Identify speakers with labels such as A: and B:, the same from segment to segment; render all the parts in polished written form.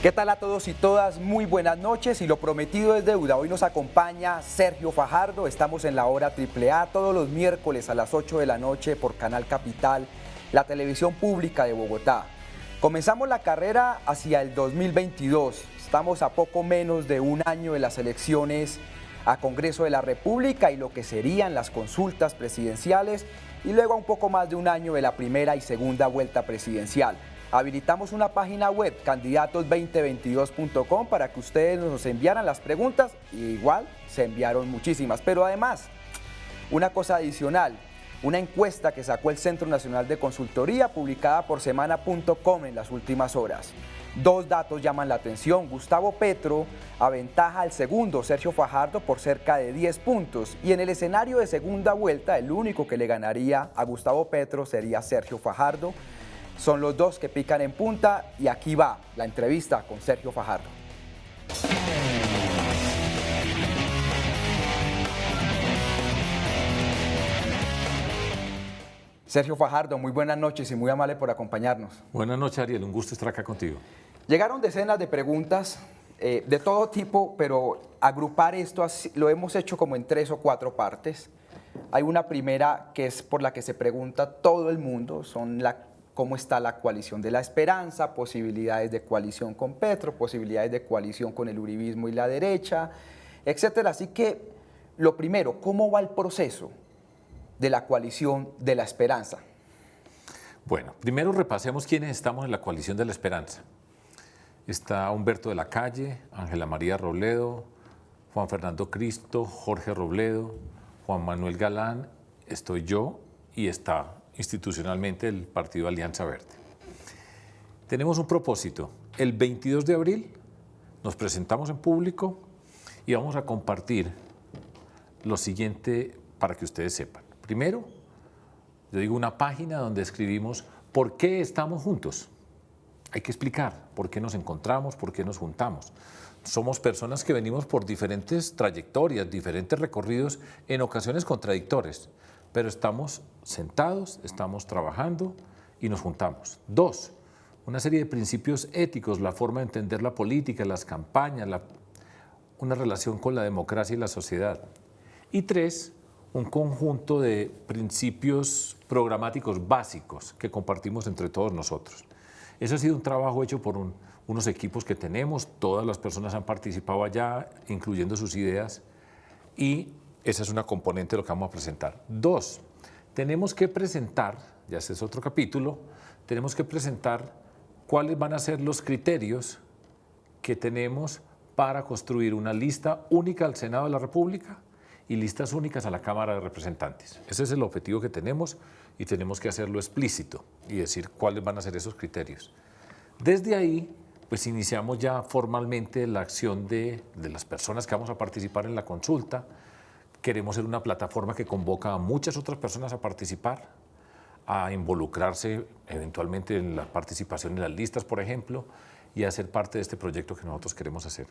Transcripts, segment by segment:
A: ¿Qué tal a todos y todas? Muy buenas noches y lo prometido es deuda. Hoy nos acompaña Sergio Fajardo, estamos en la hora AAA todos los miércoles a las 8 de la noche por Canal Capital, la televisión pública de Bogotá. Comenzamos la carrera hacia el 2022, estamos a poco menos de un año de las elecciones a Congreso de la República y lo que serían las consultas presidenciales y luego a un poco más de un año de la primera y segunda vuelta presidencial. Habilitamos una página web, candidatos2022.com, para que ustedes nos enviaran las preguntas, y igual se enviaron muchísimas. Pero además, una cosa adicional, una encuesta que sacó el Centro Nacional de Consultoría, publicada por semana.com en las últimas horas. Dos datos llaman la atención. Gustavo Petro aventaja al segundo, Sergio Fajardo, por cerca de 10 puntos. Y en el escenario de segunda vuelta, el único que le ganaría a Gustavo Petro sería Sergio Fajardo. Son los dos que pican en punta y aquí va la entrevista con Sergio Fajardo. Sergio Fajardo, muy buenas noches y muy amable por acompañarnos.
B: Buenas noches, Ariel, un gusto estar acá contigo.
A: Llegaron decenas de preguntas de todo tipo, pero agrupar esto lo hemos hecho como en 3 o 4 partes. Hay una primera que es por la que se pregunta todo el mundo, cómo está la coalición de la esperanza, posibilidades de coalición con Petro, posibilidades de coalición con el uribismo y la derecha, etcétera. Así que, lo primero, ¿cómo va el proceso de la coalición de la esperanza?
B: Bueno, primero repasemos quiénes estamos en la coalición de la esperanza. Está Humberto de la Calle, Ángela María Robledo, Juan Fernando Cristo, Jorge Robledo, Juan Manuel Galán, estoy yo y está institucionalmente el Partido Alianza Verde. Tenemos un propósito. El 22 de abril nos presentamos en público y vamos a compartir lo siguiente para que ustedes sepan. Primero, yo digo una página donde escribimos por qué estamos juntos. Hay que explicar por qué nos encontramos, por qué nos juntamos. Somos personas que venimos por diferentes trayectorias, diferentes recorridos, en ocasiones contradictorios, pero estamos sentados, estamos trabajando y nos juntamos. 2, una serie de principios éticos, la forma de entender la política, las campañas, una relación con la democracia y la sociedad. Y 3, un conjunto de principios programáticos básicos que compartimos entre todos nosotros. Ese ha sido un trabajo hecho por unos equipos que tenemos, todas las personas han participado allá, incluyendo sus ideas, y esa es una componente de lo que vamos a presentar. 2, tenemos que presentar, ya ese es otro capítulo, tenemos que presentar cuáles van a ser los criterios que tenemos para construir una lista única al Senado de la República y listas únicas a la Cámara de Representantes. Ese es el objetivo que tenemos y tenemos que hacerlo explícito y decir cuáles van a ser esos criterios. Desde ahí, pues iniciamos ya formalmente la acción de las personas que vamos a participar en la consulta. Queremos ser una plataforma que convoca a muchas otras personas a participar, a involucrarse eventualmente en la participación en las listas, por ejemplo, y a ser parte de este proyecto que nosotros queremos hacer.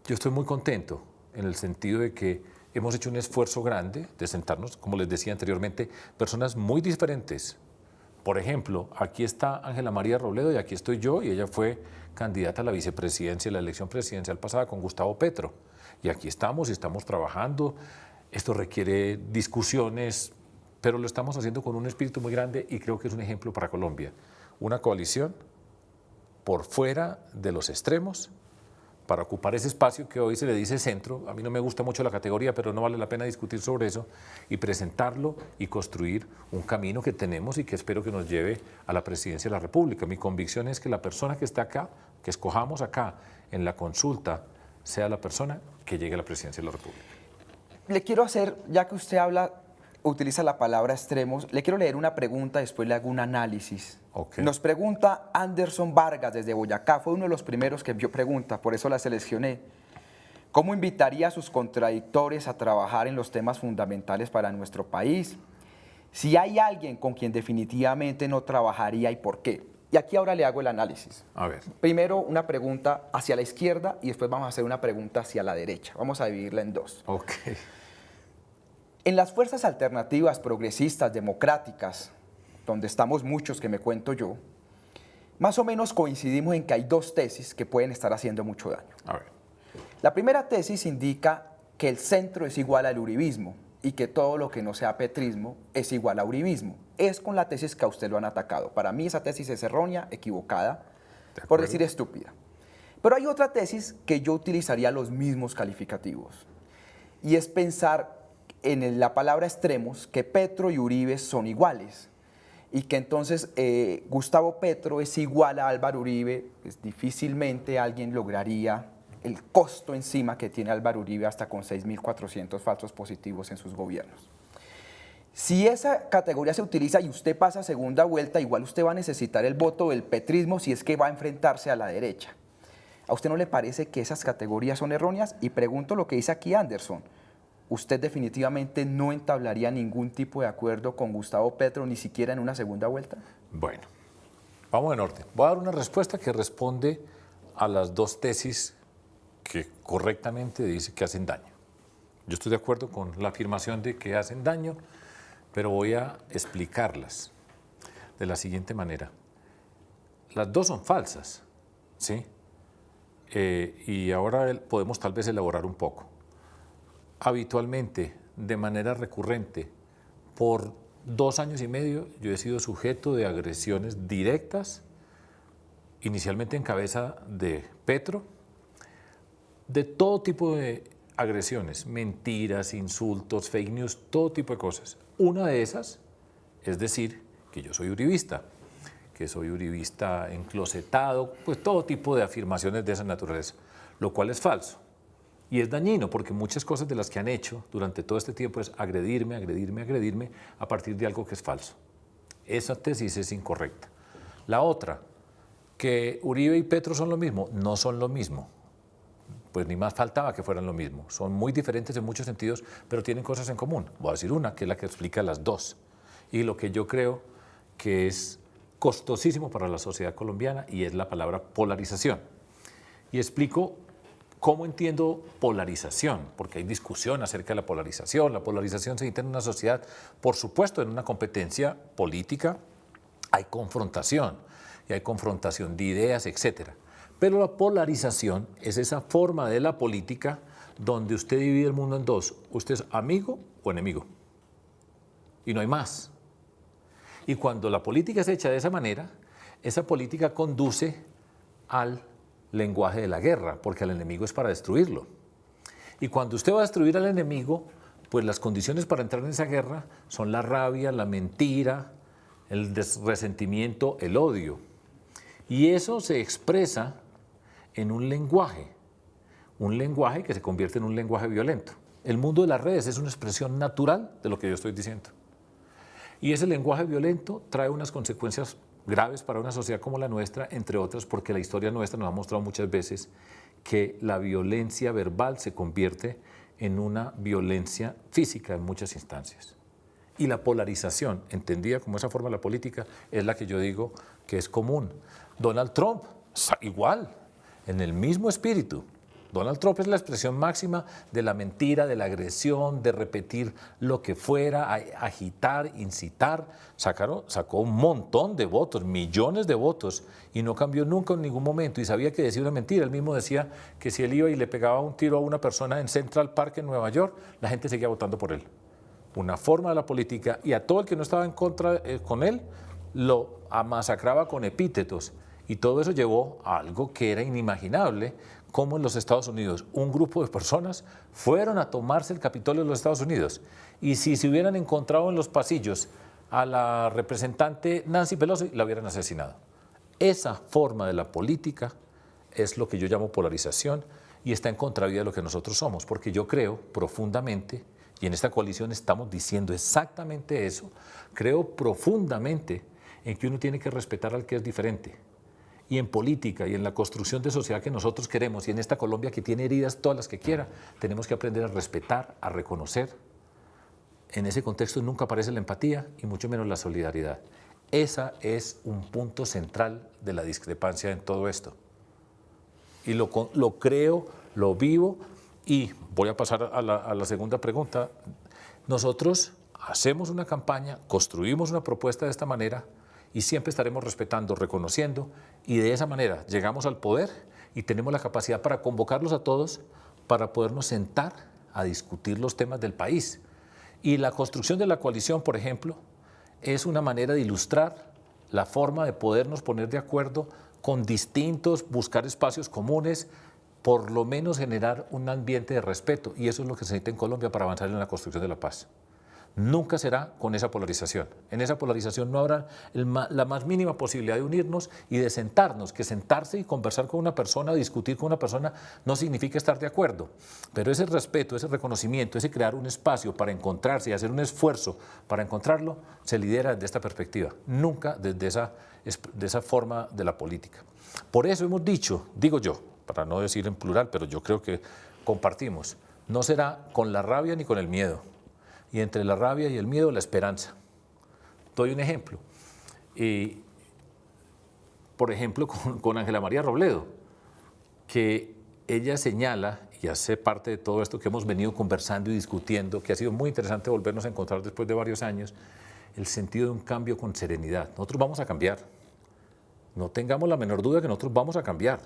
B: Yo estoy muy contento en el sentido de que hemos hecho un esfuerzo grande de sentarnos, como les decía anteriormente, personas muy diferentes. Por ejemplo, aquí está Ángela María Robledo y aquí estoy yo, y ella fue candidata a la vicepresidencia en la elección presidencial pasada con Gustavo Petro. Y aquí estamos y estamos trabajando. Esto requiere discusiones, pero lo estamos haciendo con un espíritu muy grande y creo que es un ejemplo para Colombia. Una coalición por fuera de los extremos para ocupar ese espacio que hoy se le dice centro. A mí no me gusta mucho la categoría, pero no vale la pena discutir sobre eso, y presentarlo y construir un camino que tenemos y que espero que nos lleve a la presidencia de la República. Mi convicción es que la persona que está acá, que escojamos acá en la consulta, sea la persona que llegue a la presidencia de la República.
A: Le quiero hacer, ya que usted utiliza la palabra extremos, le quiero leer una pregunta, después le hago un análisis.
B: Okay.
A: Nos pregunta Anderson Vargas desde Boyacá, fue uno de los primeros que envió pregunta, por eso la seleccioné. ¿Cómo invitaría a sus contradictores a trabajar en los temas fundamentales para nuestro país? Si hay alguien con quien definitivamente no trabajaría y por qué. Y aquí ahora le hago el análisis.
B: A ver.
A: Primero una pregunta hacia la izquierda y después vamos a hacer una pregunta hacia la derecha. Vamos a dividirla en 2.
B: Ok.
A: En las fuerzas alternativas, progresistas, democráticas, donde estamos muchos que me cuento yo, más o menos coincidimos en que hay dos tesis que pueden estar haciendo mucho daño.
B: A ver.
A: La primera tesis indica que el centro es igual al uribismo y que todo lo que no sea petrismo es igual a uribismo. Es con la tesis que a usted lo han atacado. Para mí esa tesis es errónea, equivocada, por decir estúpida. Pero hay otra tesis que yo utilizaría los mismos calificativos y es pensar en la palabra extremos que Petro y Uribe son iguales y que entonces Gustavo Petro es igual a Álvaro Uribe, pues difícilmente alguien lograría el costo encima que tiene Álvaro Uribe hasta con 6.400 falsos positivos en sus gobiernos. Si esa categoría se utiliza y usted pasa a segunda vuelta, igual usted va a necesitar el voto del petrismo si es que va a enfrentarse a la derecha. ¿A usted no le parece que esas categorías son erróneas? Y pregunto lo que dice aquí Anderson. ¿Usted definitivamente no entablaría ningún tipo de acuerdo con Gustavo Petro, ni siquiera en una segunda vuelta?
B: Bueno, vamos en orden. Voy a dar una respuesta que responde a las dos tesis que correctamente dice que hacen daño. Yo estoy de acuerdo con la afirmación de que hacen daño, pero voy a explicarlas de la siguiente manera. Las dos son falsas, ¿sí? Y ahora podemos tal vez elaborar un poco. Habitualmente, de manera recurrente, por 2 años y medio, yo he sido sujeto de agresiones directas, inicialmente en cabeza de Petro, de todo tipo de agresiones, mentiras, insultos, fake news, todo tipo de cosas. Una de esas es decir que yo soy uribista, que soy uribista enclosetado, pues todo tipo de afirmaciones de esa naturaleza, lo cual es falso. Y es dañino porque muchas cosas de las que han hecho durante todo este tiempo es agredirme a partir de algo que es falso. Esa tesis es incorrecta. La otra, que Uribe y Petro son lo mismo, no son lo mismo. Pues ni más faltaba que fueran lo mismo. Son muy diferentes en muchos sentidos, pero tienen cosas en común. Voy a decir una, que es la que explica las dos. Y lo que yo creo que es costosísimo para la sociedad colombiana y es la palabra polarización. Y explico cómo entiendo polarización, porque hay discusión acerca de la polarización. La polarización se entiende en una sociedad, por supuesto, en una competencia política, hay confrontación, y hay confrontación de ideas, etcétera. Pero la polarización es esa forma de la política donde usted divide el mundo en dos. Usted es amigo o enemigo. Y no hay más. Y cuando la política es hecha de esa manera, esa política conduce al lenguaje de la guerra, porque el enemigo es para destruirlo. Y cuando usted va a destruir al enemigo, pues las condiciones para entrar en esa guerra son la rabia, la mentira, el resentimiento, el odio. Y eso se expresa en un lenguaje que se convierte en un lenguaje violento. El mundo de las redes es una expresión natural de lo que yo estoy diciendo. Y ese lenguaje violento trae unas consecuencias graves para una sociedad como la nuestra, entre otras porque la historia nuestra nos ha mostrado muchas veces que la violencia verbal se convierte en una violencia física en muchas instancias. Y la polarización, entendida como esa forma de la política, es la que yo digo que es común. Donald Trump, igual, en el mismo espíritu. Donald Trump es la expresión máxima de la mentira, de la agresión, de repetir lo que fuera, agitar, incitar. Sacó un montón de votos, millones de votos, y no cambió nunca en ningún momento. Y sabía que decía una mentira. Él mismo decía que si él iba y le pegaba un tiro a una persona en Central Park, en Nueva York, la gente seguía votando por él. Una forma de la política, y a todo el que no estaba en contra con él, lo masacraba con epítetos. Y todo eso llevó a algo que era inimaginable, como en los Estados Unidos un grupo de personas fueron a tomarse el Capitolio de los Estados Unidos. Y si se hubieran encontrado en los pasillos a la representante Nancy Pelosi, la hubieran asesinado. Esa forma de la política es lo que yo llamo polarización y está en contravía de lo que nosotros somos, porque yo creo profundamente, y en esta coalición estamos diciendo exactamente eso, creo profundamente en que uno tiene que respetar al que es diferente. Y en política y en la construcción de sociedad que nosotros queremos y en esta Colombia que tiene heridas todas las que quiera, tenemos que aprender a respetar, a reconocer. En ese contexto nunca aparece la empatía y mucho menos la solidaridad. Esa es un punto central de la discrepancia en todo esto. Y lo creo, lo vivo y voy a pasar a la segunda pregunta. Nosotros hacemos una campaña, construimos una propuesta de esta manera y siempre estaremos respetando, reconociendo, y de esa manera llegamos al poder y tenemos la capacidad para convocarlos a todos para podernos sentar a discutir los temas del país. Y la construcción de la coalición, por ejemplo, es una manera de ilustrar la forma de podernos poner de acuerdo con distintos, buscar espacios comunes, por lo menos generar un ambiente de respeto. Y eso es lo que se necesita en Colombia para avanzar en la construcción de la paz. Nunca será con esa polarización. En esa polarización no habrá la más mínima posibilidad de unirnos y de sentarnos, que sentarse y conversar con una persona, discutir con una persona, no significa estar de acuerdo. Pero ese respeto, ese reconocimiento, ese crear un espacio para encontrarse y hacer un esfuerzo para encontrarlo, se lidera desde esta perspectiva, nunca desde esa forma de la política. Por eso hemos dicho, digo yo, para no decir en plural, pero yo creo que compartimos, no será con la rabia ni con el miedo. Y entre la rabia y el miedo, la esperanza. Doy un ejemplo. Por ejemplo, con Ángela María Robledo, que ella señala, y hace parte de todo esto que hemos venido conversando y discutiendo, que ha sido muy interesante volvernos a encontrar después de varios años, el sentido de un cambio con serenidad. Nosotros vamos a cambiar. No tengamos la menor duda que nosotros vamos a cambiar,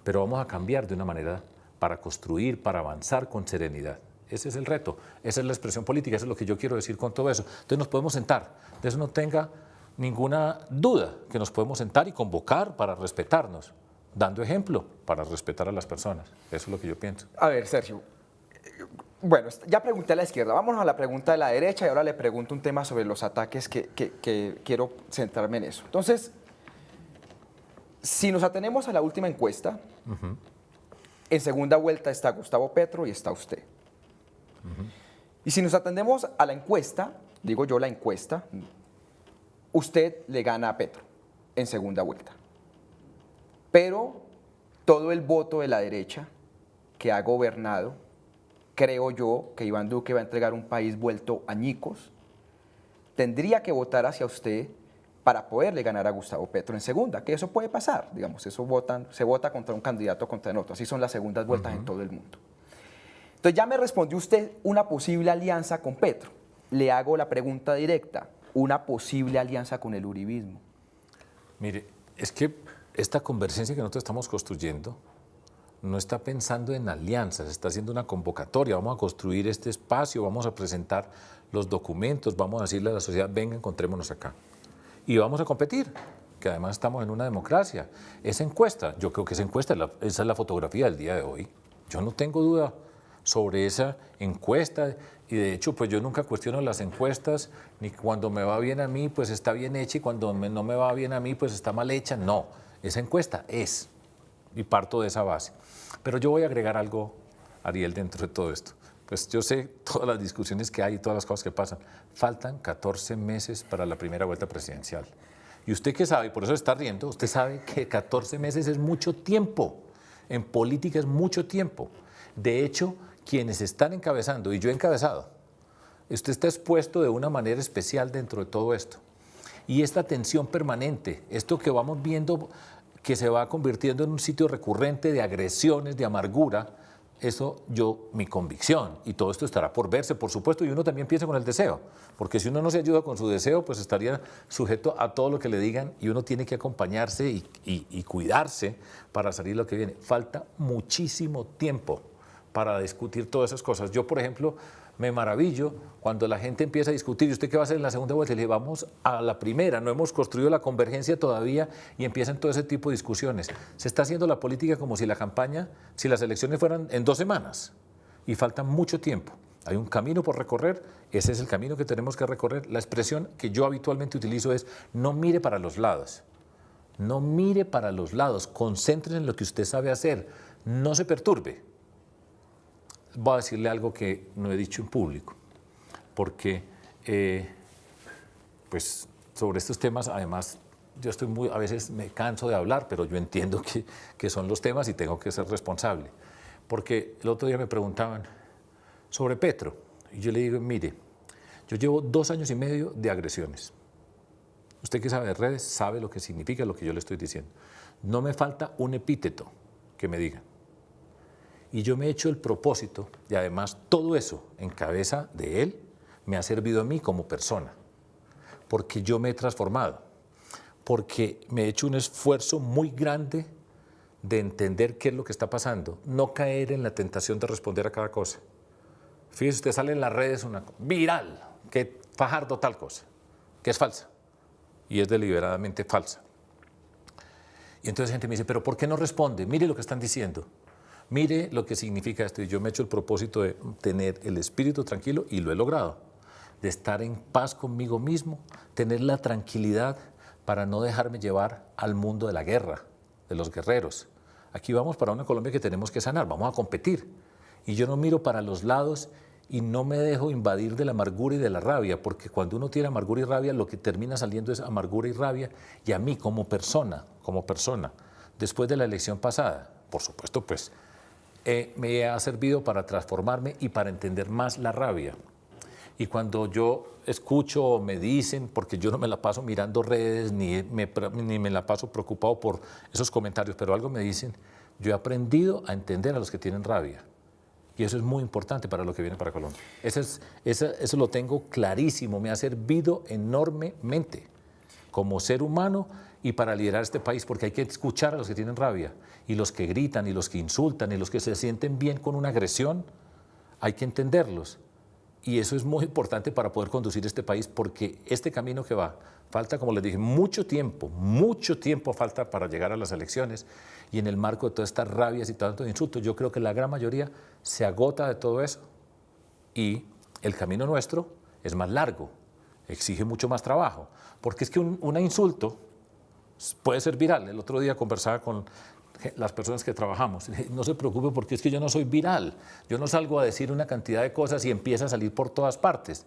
B: pero vamos a cambiar de una manera para construir, para avanzar con serenidad. Ese es el reto, esa es la expresión política, eso es lo que yo quiero decir con todo eso. Entonces nos podemos sentar, de eso no tenga ninguna duda, que nos podemos sentar y convocar para respetarnos, dando ejemplo para respetar a las personas. Eso es lo que yo pienso.
A: A ver, Sergio, bueno, ya pregunté a la izquierda, vámonos a la pregunta de la derecha y ahora le pregunto un tema sobre los ataques que quiero centrarme en eso. Entonces, si nos atenemos a la última encuesta, en segunda vuelta está Gustavo Petro y está usted. Y si nos atendemos a la encuesta, digo yo la encuesta, usted le gana a Petro en segunda vuelta. Pero todo el voto de la derecha que ha gobernado, creo yo que Iván Duque va a entregar un país vuelto añicos, tendría que votar hacia usted para poderle ganar a Gustavo Petro en segunda, que eso puede pasar, digamos, se vota contra un candidato contra otro, así son las segundas vueltas en todo el mundo. Entonces ya me respondió usted una posible alianza con Petro. Le hago la pregunta directa, una posible alianza con el uribismo.
B: Mire, es que esta convergencia que nosotros estamos construyendo no está pensando en alianzas, está haciendo una convocatoria, vamos a construir este espacio, vamos a presentar los documentos, vamos a decirle a la sociedad, venga, encontrémonos acá. Y vamos a competir, que además estamos en una democracia. Esa encuesta, yo creo que esa encuesta, esa es la fotografía del día de hoy. Yo no tengo duda sobre esa encuesta y de hecho pues yo nunca cuestiono las encuestas, ni cuando me va bien a mí pues está bien hecha y cuando no me va bien a mí pues está mal hecha. No, esa encuesta es, y parto de esa base. Pero yo voy a agregar algo, Ariel, dentro de todo esto. Pues yo sé todas las discusiones que hay y todas las cosas que pasan. Faltan 14 meses para la primera vuelta presidencial. Y usted que sabe, y por eso está riendo, usted sabe que 14 meses es mucho tiempo. En política es mucho tiempo. De hecho, quienes están encabezando, y yo he encabezado, usted está expuesto de una manera especial dentro de todo esto. Y esta tensión permanente, esto que vamos viendo que se va convirtiendo en un sitio recurrente de agresiones, de amargura, eso mi convicción, y todo esto estará por verse, por supuesto, y uno también piensa con el deseo, porque si uno no se ayuda con su deseo, pues estaría sujeto a todo lo que le digan y uno tiene que acompañarse y cuidarse para salir lo que viene. Falta muchísimo tiempo para discutir todas esas cosas. Yo, por ejemplo, me maravillo cuando la gente empieza a discutir, ¿y usted qué va a hacer en la segunda vuelta? Y le digo, vamos a la primera, no hemos construido la convergencia todavía y empiezan todo ese tipo de discusiones. Se está haciendo la política como si la campaña, si las elecciones fueran en 2 semanas y falta mucho tiempo. Hay un camino por recorrer, ese es el camino que tenemos que recorrer. La expresión que yo habitualmente utilizo es, no mire para los lados, no mire para los lados, concéntrese en lo que usted sabe hacer, no se perturbe. Voy a decirle algo que no he dicho en público, porque pues sobre estos temas, además, yo a veces me canso de hablar, pero yo entiendo que son los temas y tengo que ser responsable. Porque el otro día me preguntaban sobre Petro, y yo le digo, mire, yo llevo 2 años y medio de agresiones. Usted que sabe de redes sabe lo que significa lo que yo le estoy diciendo. No me falta un epíteto que me digan. Y yo me he hecho el propósito, y además todo eso en cabeza de él me ha servido a mí como persona, porque yo me he transformado. porque me he hecho un esfuerzo muy grande de entender qué es lo que está pasando, no caer en la tentación de responder a cada cosa. Fíjese, usted sale en las redes una viral, que Fajardo tal cosa, que es falsa, y es deliberadamente falsa. Y entonces gente me dice, pero ¿por qué no responde? Mire lo que están diciendo, mire lo que significa esto. Y yo me he hecho el propósito de tener el espíritu tranquilo, y lo he logrado, de estar en paz conmigo mismo, tener la tranquilidad para no dejarme llevar al mundo de la guerra, de los guerreros. Aquí vamos para una Colombia que tenemos que sanar, vamos a competir. Y yo no miro para los lados y no me dejo invadir de la amargura y de la rabia, porque cuando uno tiene amargura y rabia, lo que termina saliendo es amargura y rabia. Y a mí como persona, después de la elección pasada, por supuesto, pues me ha servido para transformarme y para entender más la rabia. Y cuando yo escucho o me dicen, porque yo no me la paso mirando redes, ni me la paso preocupado por esos comentarios, pero algo me dicen, yo he aprendido a entender a los que tienen rabia. Y eso es muy importante para lo que viene para Colombia. Eso lo tengo clarísimo, me ha servido enormemente como ser humano y para liderar este país, porque hay que escuchar a los que tienen rabia, y los que gritan, y los que insultan, y los que se sienten bien con una agresión, hay que entenderlos. Y eso es muy importante para poder conducir este país, porque este camino que va, falta, como les dije, mucho tiempo falta para llegar a las elecciones, y en el marco de todas estas rabias y tantos insultos, yo creo que la gran mayoría se agota de todo eso, y el camino nuestro es más largo, exige mucho más trabajo, porque es que un insulto puede ser viral. El otro día conversaba con las personas que trabajamos, no se preocupe porque es que yo no soy viral, yo no salgo a decir una cantidad de cosas y empieza a salir por todas partes.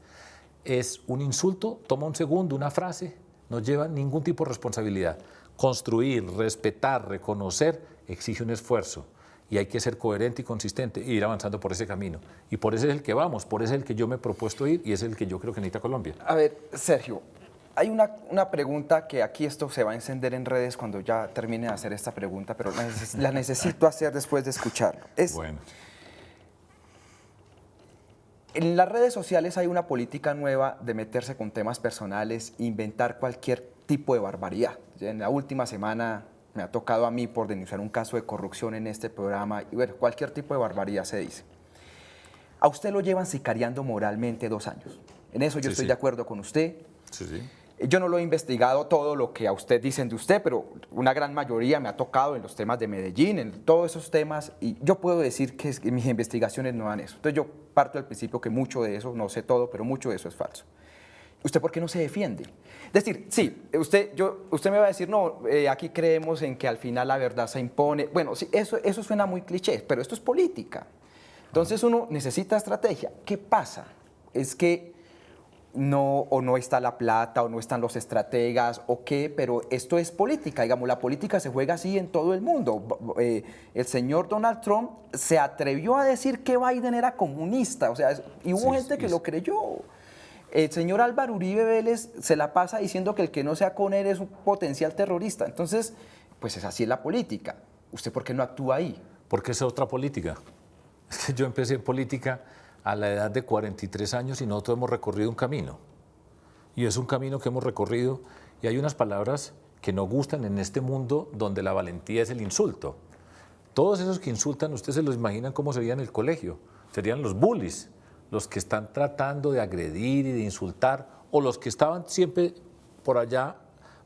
B: Es un insulto, toma un segundo, una frase, no lleva ningún tipo de responsabilidad. Construir, respetar, reconocer, exige un esfuerzo, y hay que ser coherente y consistente e ir avanzando por ese camino. Y por ese es el que vamos, por ese es el que yo me he propuesto ir, y es el que yo creo que necesita Colombia.
A: A ver, Sergio, hay una pregunta que aquí esto se va a encender en redes cuando ya termine de hacer esta pregunta, pero la necesito hacer después de escucharlo.
B: Bueno.
A: En las redes sociales hay una política nueva de meterse con temas personales, inventar cualquier tipo de barbaridad. En la última semana me ha tocado a mí por denunciar un caso de corrupción en este programa, y bueno, cualquier tipo de barbaridad se dice. A usted lo llevan sicariando moralmente 2 años. En eso yo estoy de acuerdo con usted.
B: Sí.
A: Yo no lo he investigado todo lo que a usted dicen de usted, pero una gran mayoría me ha tocado en los temas de Medellín, en todos esos temas, y yo puedo decir que mis investigaciones no dan eso. Entonces yo parto del principio que mucho de eso, no sé todo, pero mucho de eso es falso. ¿Usted por qué no se defiende? Es decir, sí, usted me va a decir, no, aquí creemos en que al final la verdad se impone. Bueno, sí, eso suena muy cliché, pero esto es política. Entonces uno necesita estrategia. ¿Qué pasa? Es que no está la plata, o no están los estrategas, o qué, pero esto es política. Digamos, la política se juega así en todo el mundo. El señor Donald Trump se atrevió a decir que Biden era comunista, o sea, y hubo gente que lo creyó. El señor Álvaro Uribe Vélez se la pasa diciendo que el que no sea con él es un potencial terrorista. Entonces, pues es así la política. ¿Usted por qué no actúa ahí?
B: Porque es otra política. Es que yo empecé en política a la edad de 43 años y nosotros hemos recorrido un camino. Y es un camino que hemos recorrido, y hay unas palabras que no gustan en este mundo donde la valentía es el insulto. Todos esos que insultan, ustedes se los imaginan cómo serían en el colegio. Serían los bullies, los que están tratando de agredir y de insultar, o los que estaban siempre por allá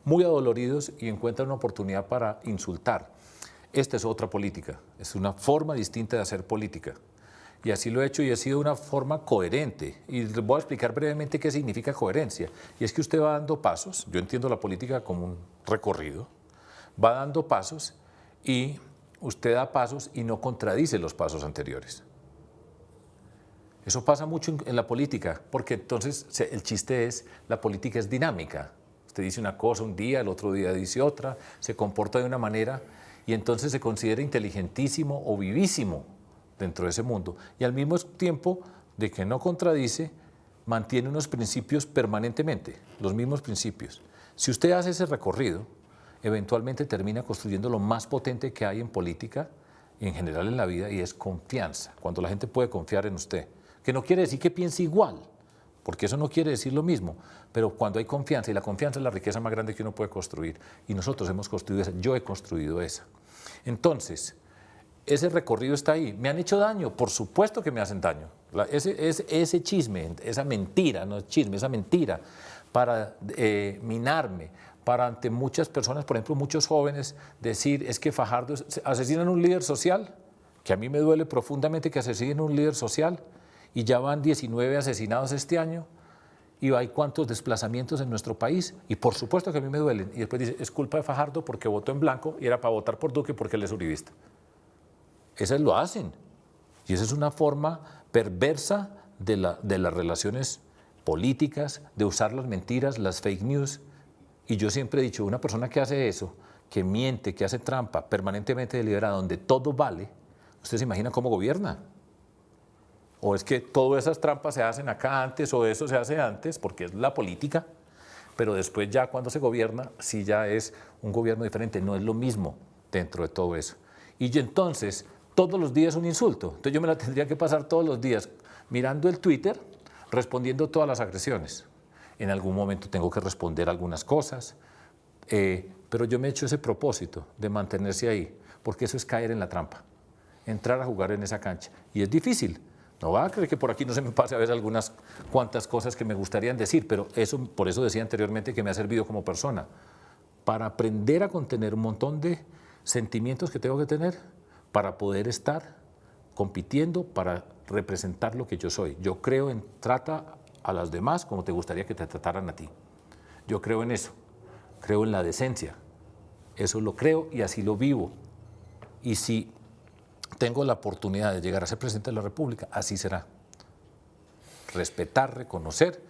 B: muy adoloridos y encuentran una oportunidad para insultar. Esta es otra política, es una forma distinta de hacer política. Y así lo he hecho, y ha sido una forma coherente. Y les voy a explicar brevemente qué significa coherencia. Y es que usted va dando pasos, yo entiendo la política como un recorrido, va dando pasos, y usted da pasos y no contradice los pasos anteriores. Eso pasa mucho en la política, porque entonces el chiste es, la política es dinámica. Usted dice una cosa un día, el otro día dice otra, se comporta de una manera, y entonces se considera inteligentísimo o vivísimo dentro de ese mundo. Y al mismo tiempo de que no contradice, mantiene unos principios permanentemente, los mismos principios. Si usted hace ese recorrido, eventualmente termina construyendo lo más potente que hay en política y en general en la vida, y es confianza. Cuando la gente puede confiar en usted, que no quiere decir que piense igual, porque eso no quiere decir lo mismo, pero cuando hay confianza, y la confianza es la riqueza más grande que uno puede construir, y nosotros hemos construido esa, yo he construido esa. Entonces, ese recorrido está ahí. ¿Me han hecho daño? Por supuesto que me hacen daño. Ese chisme, esa mentira, no es chisme, esa mentira, para minarme, para ante muchas personas, por ejemplo, muchos jóvenes, decir, es que Fajardo asesinan a un líder social, que a mí me duele profundamente que asesinen a un líder social, y ya van 19 asesinados este año, y hay cuántos desplazamientos en nuestro país, y por supuesto que a mí me duelen. Y después dice, es culpa de Fajardo porque votó en blanco y era para votar por Duque porque él es uribista. Esas lo hacen, y esa es una forma perversa de las relaciones políticas, de usar las mentiras, las fake news. Y yo siempre he dicho, una persona que hace eso, que miente, que hace trampa, permanentemente deliberada, donde todo vale, ¿usted se imagina cómo gobierna? ¿O es que todas esas trampas se hacen acá antes o eso se hace antes, porque es la política, pero después ya cuando se gobierna, sí ya es un gobierno diferente, no es lo mismo dentro de todo eso. Y entonces, todos los días un insulto. Entonces yo me la tendría que pasar todos los días mirando el Twitter, respondiendo todas las agresiones. En algún momento tengo que responder algunas cosas, pero yo me he hecho ese propósito de mantenerse ahí, porque eso es caer en la trampa, entrar a jugar en esa cancha. Y es difícil. No va a creer que por aquí no se me pase a ver algunas cuantas cosas que me gustarían decir, pero eso, por eso decía anteriormente que me ha servido como persona, para aprender a contener un montón de sentimientos que tengo que tener para poder estar compitiendo, para representar lo que yo soy. Yo creo en trata a las demás como te gustaría que te trataran a ti. Yo creo en eso, creo en la decencia. Eso lo creo y así lo vivo. Y si tengo la oportunidad de llegar a ser presidente de la República, así será. Respetar, reconocer,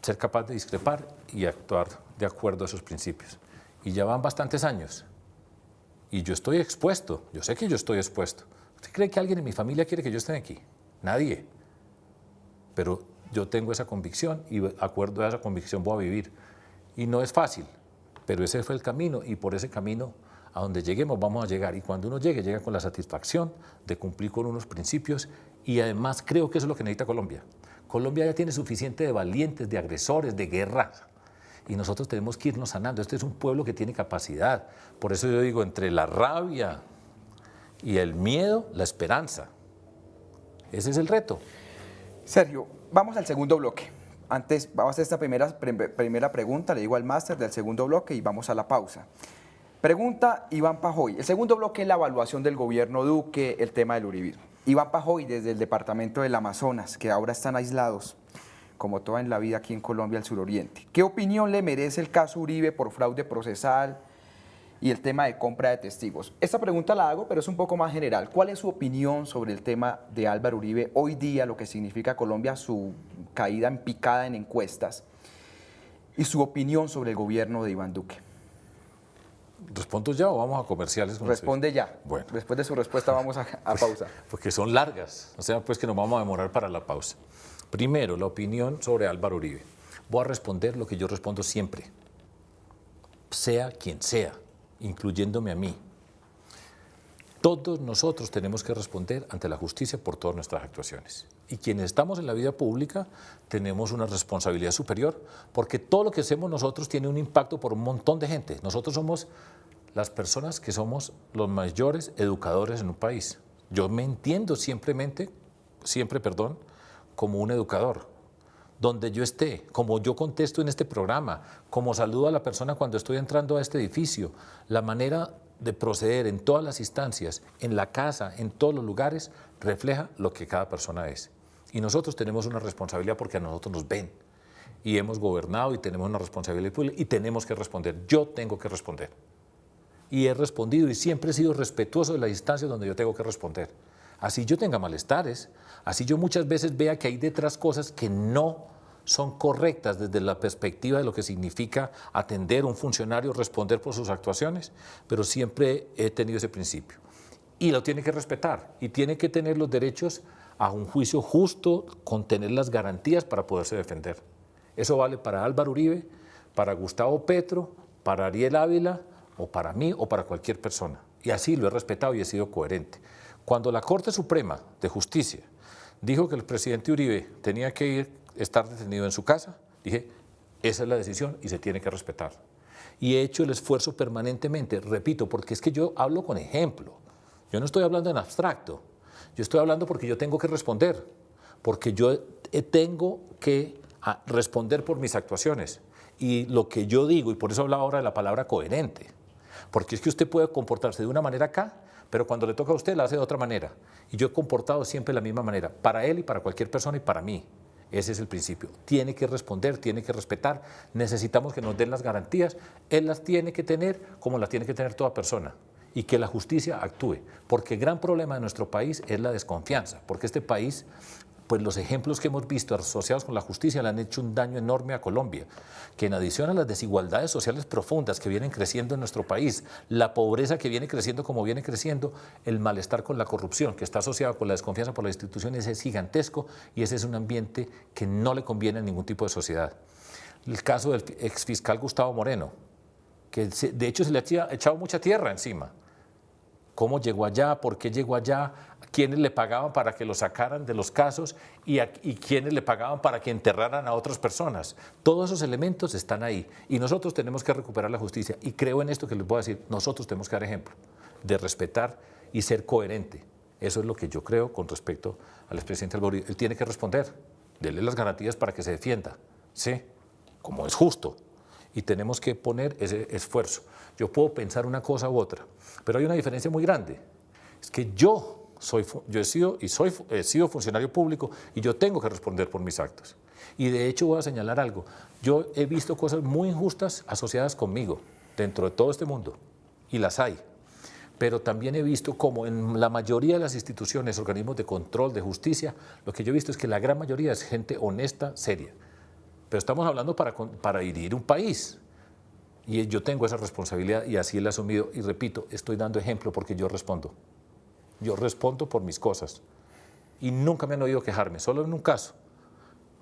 B: ser capaz de discrepar y actuar de acuerdo a esos principios. Y ya van bastantes años. Y yo estoy expuesto, yo sé que yo estoy expuesto. ¿Usted cree que alguien en mi familia quiere que yo esté aquí? Nadie. Pero yo tengo esa convicción y de acuerdo a esa convicción voy a vivir. Y no es fácil, pero ese fue el camino y por ese camino a donde lleguemos vamos a llegar. Y cuando uno llegue, llega con la satisfacción de cumplir con unos principios y además creo que eso es lo que necesita Colombia. Colombia ya tiene suficiente de valientes, de agresores, de guerras. Y nosotros tenemos que irnos sanando. Este es un pueblo que tiene capacidad. Por eso yo digo, entre la rabia y el miedo, la esperanza. Ese es el reto.
A: Sergio, vamos al segundo bloque. Antes, vamos a hacer esta primera pregunta, le digo al máster del segundo bloque y vamos a la pausa. Pregunta Iván Pajoy. El segundo bloque es la evaluación del gobierno Duque, el tema del uribismo. Iván Pajoy, desde el departamento del Amazonas, que ahora están aislados, como toda en la vida aquí en Colombia, al suroriente. ¿Qué opinión le merece el caso Uribe por fraude procesal y el tema de compra de testigos? Esta pregunta la hago, pero es un poco más general. ¿Cuál es su opinión sobre el tema de Álvaro Uribe hoy día, lo que significa Colombia, su caída en picada en encuestas, y su opinión sobre el gobierno de Iván Duque?
B: ¿Respondo ya o vamos a comerciales?
A: Responde ya.
B: Bueno.
A: Después de su respuesta vamos a pausa.
B: Porque son largas, o sea, pues que nos vamos a demorar para la pausa. Primero, la opinión sobre Álvaro Uribe. Voy a responder lo que yo respondo siempre, sea quien sea, incluyéndome a mí. Todos nosotros tenemos que responder ante la justicia por todas nuestras actuaciones. Y quienes estamos en la vida pública tenemos una responsabilidad superior, porque todo lo que hacemos nosotros tiene un impacto por un montón de gente. Nosotros somos las personas que somos los mayores educadores en un país. Yo me entiendo siempre, como un educador. Donde yo esté, como yo contesto en este programa, como saludo a la persona cuando estoy entrando a este edificio, la manera de proceder en todas las instancias, en la casa, en todos los lugares, refleja lo que cada persona es. Y nosotros tenemos una responsabilidad porque a nosotros nos ven y hemos gobernado y tenemos una responsabilidad pública y tenemos que responder. Yo tengo que responder. Y he respondido y siempre he sido respetuoso de las instancias donde yo tengo que responder. Así yo tenga malestares, así yo muchas veces vea que hay detrás cosas que no son correctas desde la perspectiva de lo que significa atender a un funcionario, responder por sus actuaciones, pero siempre he tenido ese principio. Y lo tiene que respetar y tiene que tener los derechos a un juicio justo, con tener las garantías para poderse defender. Eso vale para Álvaro Uribe, para Gustavo Petro, para Ariel Ávila, o para mí, o para cualquier persona. Y así lo he respetado y he sido coherente. Cuando la Corte Suprema de Justicia dijo que el presidente Uribe tenía que ir estar detenido en su casa, dije, esa es la decisión y se tiene que respetar. Y he hecho el esfuerzo permanentemente, repito, porque es que yo hablo con ejemplo. Yo no estoy hablando en abstracto. Yo estoy hablando porque yo tengo que responder, porque yo tengo que responder por mis actuaciones. Y lo que yo digo, y por eso hablaba ahora de la palabra coherente, porque es que usted puede comportarse de una manera acá, pero cuando le toca a usted la hace de otra manera. Y yo he comportado siempre de la misma manera, para él y para cualquier persona y para mí. Ese es el principio. Tiene que responder, tiene que respetar. Necesitamos que nos den las garantías. Él las tiene que tener como las tiene que tener toda persona. Y que la justicia actúe. Porque el gran problema de nuestro país es la desconfianza. Porque este país, pues los ejemplos que hemos visto asociados con la justicia le han hecho un daño enorme a Colombia, que en adición a las desigualdades sociales profundas que vienen creciendo en nuestro país, la pobreza que viene creciendo como viene creciendo, el malestar con la corrupción que está asociado con la desconfianza por las instituciones es gigantesco y ese es un ambiente que no le conviene a ningún tipo de sociedad. El caso del exfiscal Gustavo Moreno, que de hecho se le ha echado mucha tierra encima. ¿Cómo llegó allá? ¿Por qué llegó allá? ¿Quiénes le pagaban para que lo sacaran de los casos? ¿Y quiénes le pagaban para que enterraran a otras personas? Todos esos elementos están ahí. Y nosotros tenemos que recuperar la justicia. Y creo en esto que les voy a decir. Nosotros tenemos que dar ejemplo de respetar y ser coherente. Eso es lo que yo creo con respecto al expresidente Álvaro Uribe. Él tiene que responder. Dele las garantías para que se defienda. ¿Sí? Como es justo. Y tenemos que poner ese esfuerzo. Yo puedo pensar una cosa u otra, pero hay una diferencia muy grande. Es que yo he sido funcionario público y yo tengo que responder por mis actos. Y de hecho voy a señalar algo. Yo he visto cosas muy injustas asociadas conmigo dentro de todo este mundo, y las hay. Pero también he visto como en la mayoría de las instituciones, organismos de control, de justicia, lo que yo he visto es que la gran mayoría es gente honesta, seria. Pero estamos hablando para dirigir un país. Y yo tengo esa responsabilidad y así la he asumido. Y repito, estoy dando ejemplo porque yo respondo. Yo respondo por mis cosas. Y nunca me han oído quejarme, solo en un caso.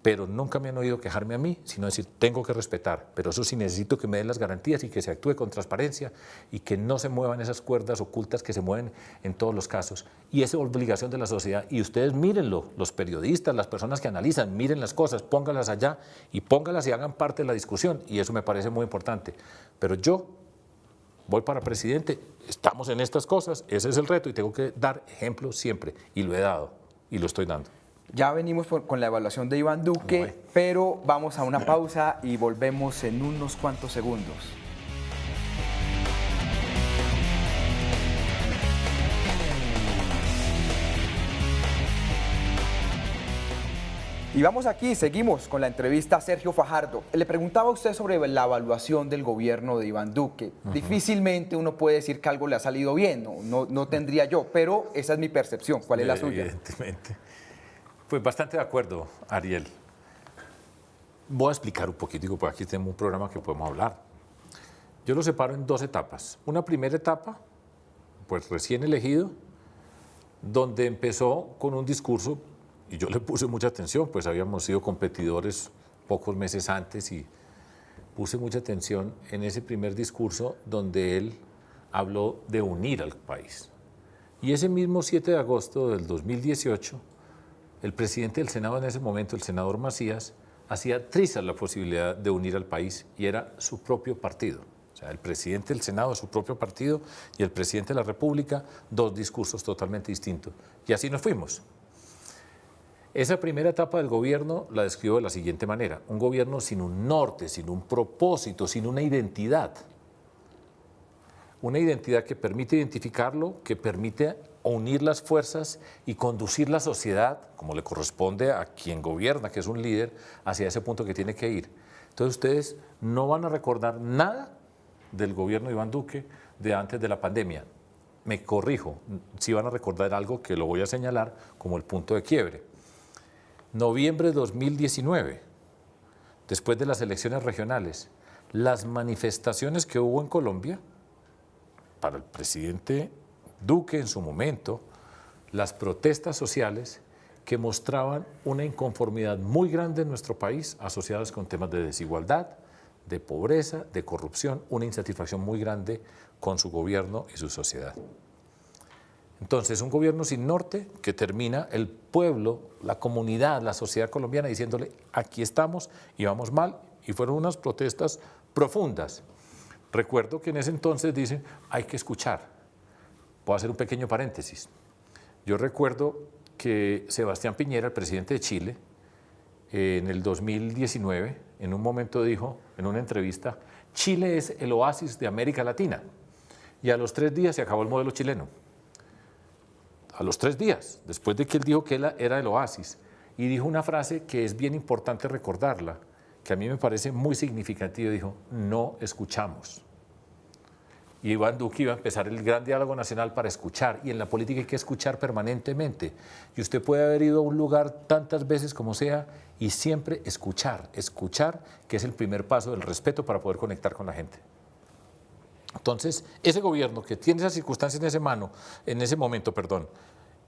B: Pero nunca me han oído quejarme a mí, sino decir, tengo que respetar. Pero eso sí necesito que me den las garantías y que se actúe con transparencia y que no se muevan esas cuerdas ocultas que se mueven en todos los casos. Y esa es obligación de la sociedad. Y ustedes mírenlo, los periodistas, las personas que analizan, miren las cosas, póngalas allá y póngalas y hagan parte de la discusión. Y eso me parece muy importante. Pero yo voy para presidente, estamos en estas cosas, ese es el reto y tengo que dar ejemplo siempre. Y lo he dado y lo estoy dando.
A: Ya venimos con la evaluación de Iván Duque, pero vamos a una pausa y volvemos en unos cuantos segundos. Y vamos aquí, seguimos con la entrevista a Sergio Fajardo. Le preguntaba a usted sobre la evaluación del gobierno de Iván Duque. Difícilmente uno puede decir que algo le ha salido bien, no tendría yo, pero esa es mi percepción. ¿Cuál es la suya?
B: Evidentemente. Pues bastante de acuerdo, Ariel. Voy a explicar un poquitico, porque aquí tenemos un programa que podemos hablar. Yo lo separo en dos etapas. Una primera etapa, pues recién elegido, donde empezó con un discurso, y yo le puse mucha atención, pues habíamos sido competidores pocos meses antes y puse mucha atención en ese primer discurso donde él habló de unir al país. Y ese mismo 7 de agosto del 2018, el presidente del Senado en ese momento, el senador Macías, hacía trizas la posibilidad de unir al país y era su propio partido. O sea, el presidente del Senado, su propio partido, y el presidente de la República, dos discursos totalmente distintos. Y así nos fuimos. Esa primera etapa del gobierno la describo de la siguiente manera. Un gobierno sin un norte, sin un propósito, sin una identidad. Una identidad que permite identificarlo, que permite unir las fuerzas y conducir la sociedad, como le corresponde a quien gobierna, que es un líder, hacia ese punto que tiene que ir. Entonces ustedes no van a recordar nada del gobierno de Iván Duque de antes de la pandemia. Me corrijo, sí van a recordar algo que lo voy a señalar como el punto de quiebre. Noviembre de 2019, después de las elecciones regionales, las manifestaciones que hubo en Colombia, para el presidente Duque en su momento, las protestas sociales que mostraban una inconformidad muy grande en nuestro país asociadas con temas de desigualdad, de pobreza, de corrupción, una insatisfacción muy grande con su gobierno y su sociedad. Entonces, un gobierno sin norte que termina el pueblo, la comunidad, la sociedad colombiana diciéndole, aquí estamos y vamos mal, y fueron unas protestas profundas. Recuerdo que en ese entonces dicen, hay que escuchar. Puedo hacer un pequeño paréntesis. Yo recuerdo que Sebastián Piñera, el presidente de Chile, en el 2019, en un momento dijo, en una entrevista, Chile es el oasis de América Latina. Y a los 3 días se acabó el modelo chileno. A los 3 días, después de que él dijo que él era el oasis, y dijo una frase que es bien importante recordarla, que a mí me parece muy significativa, dijo, no escuchamos. Y Iván Duque iba a empezar el gran diálogo nacional para escuchar, y en la política hay que escuchar permanentemente. Y usted puede haber ido a un lugar tantas veces como sea, y siempre escuchar, que es el primer paso del respeto para poder conectar con la gente. Entonces, ese gobierno que tiene esas circunstancias en ese momento,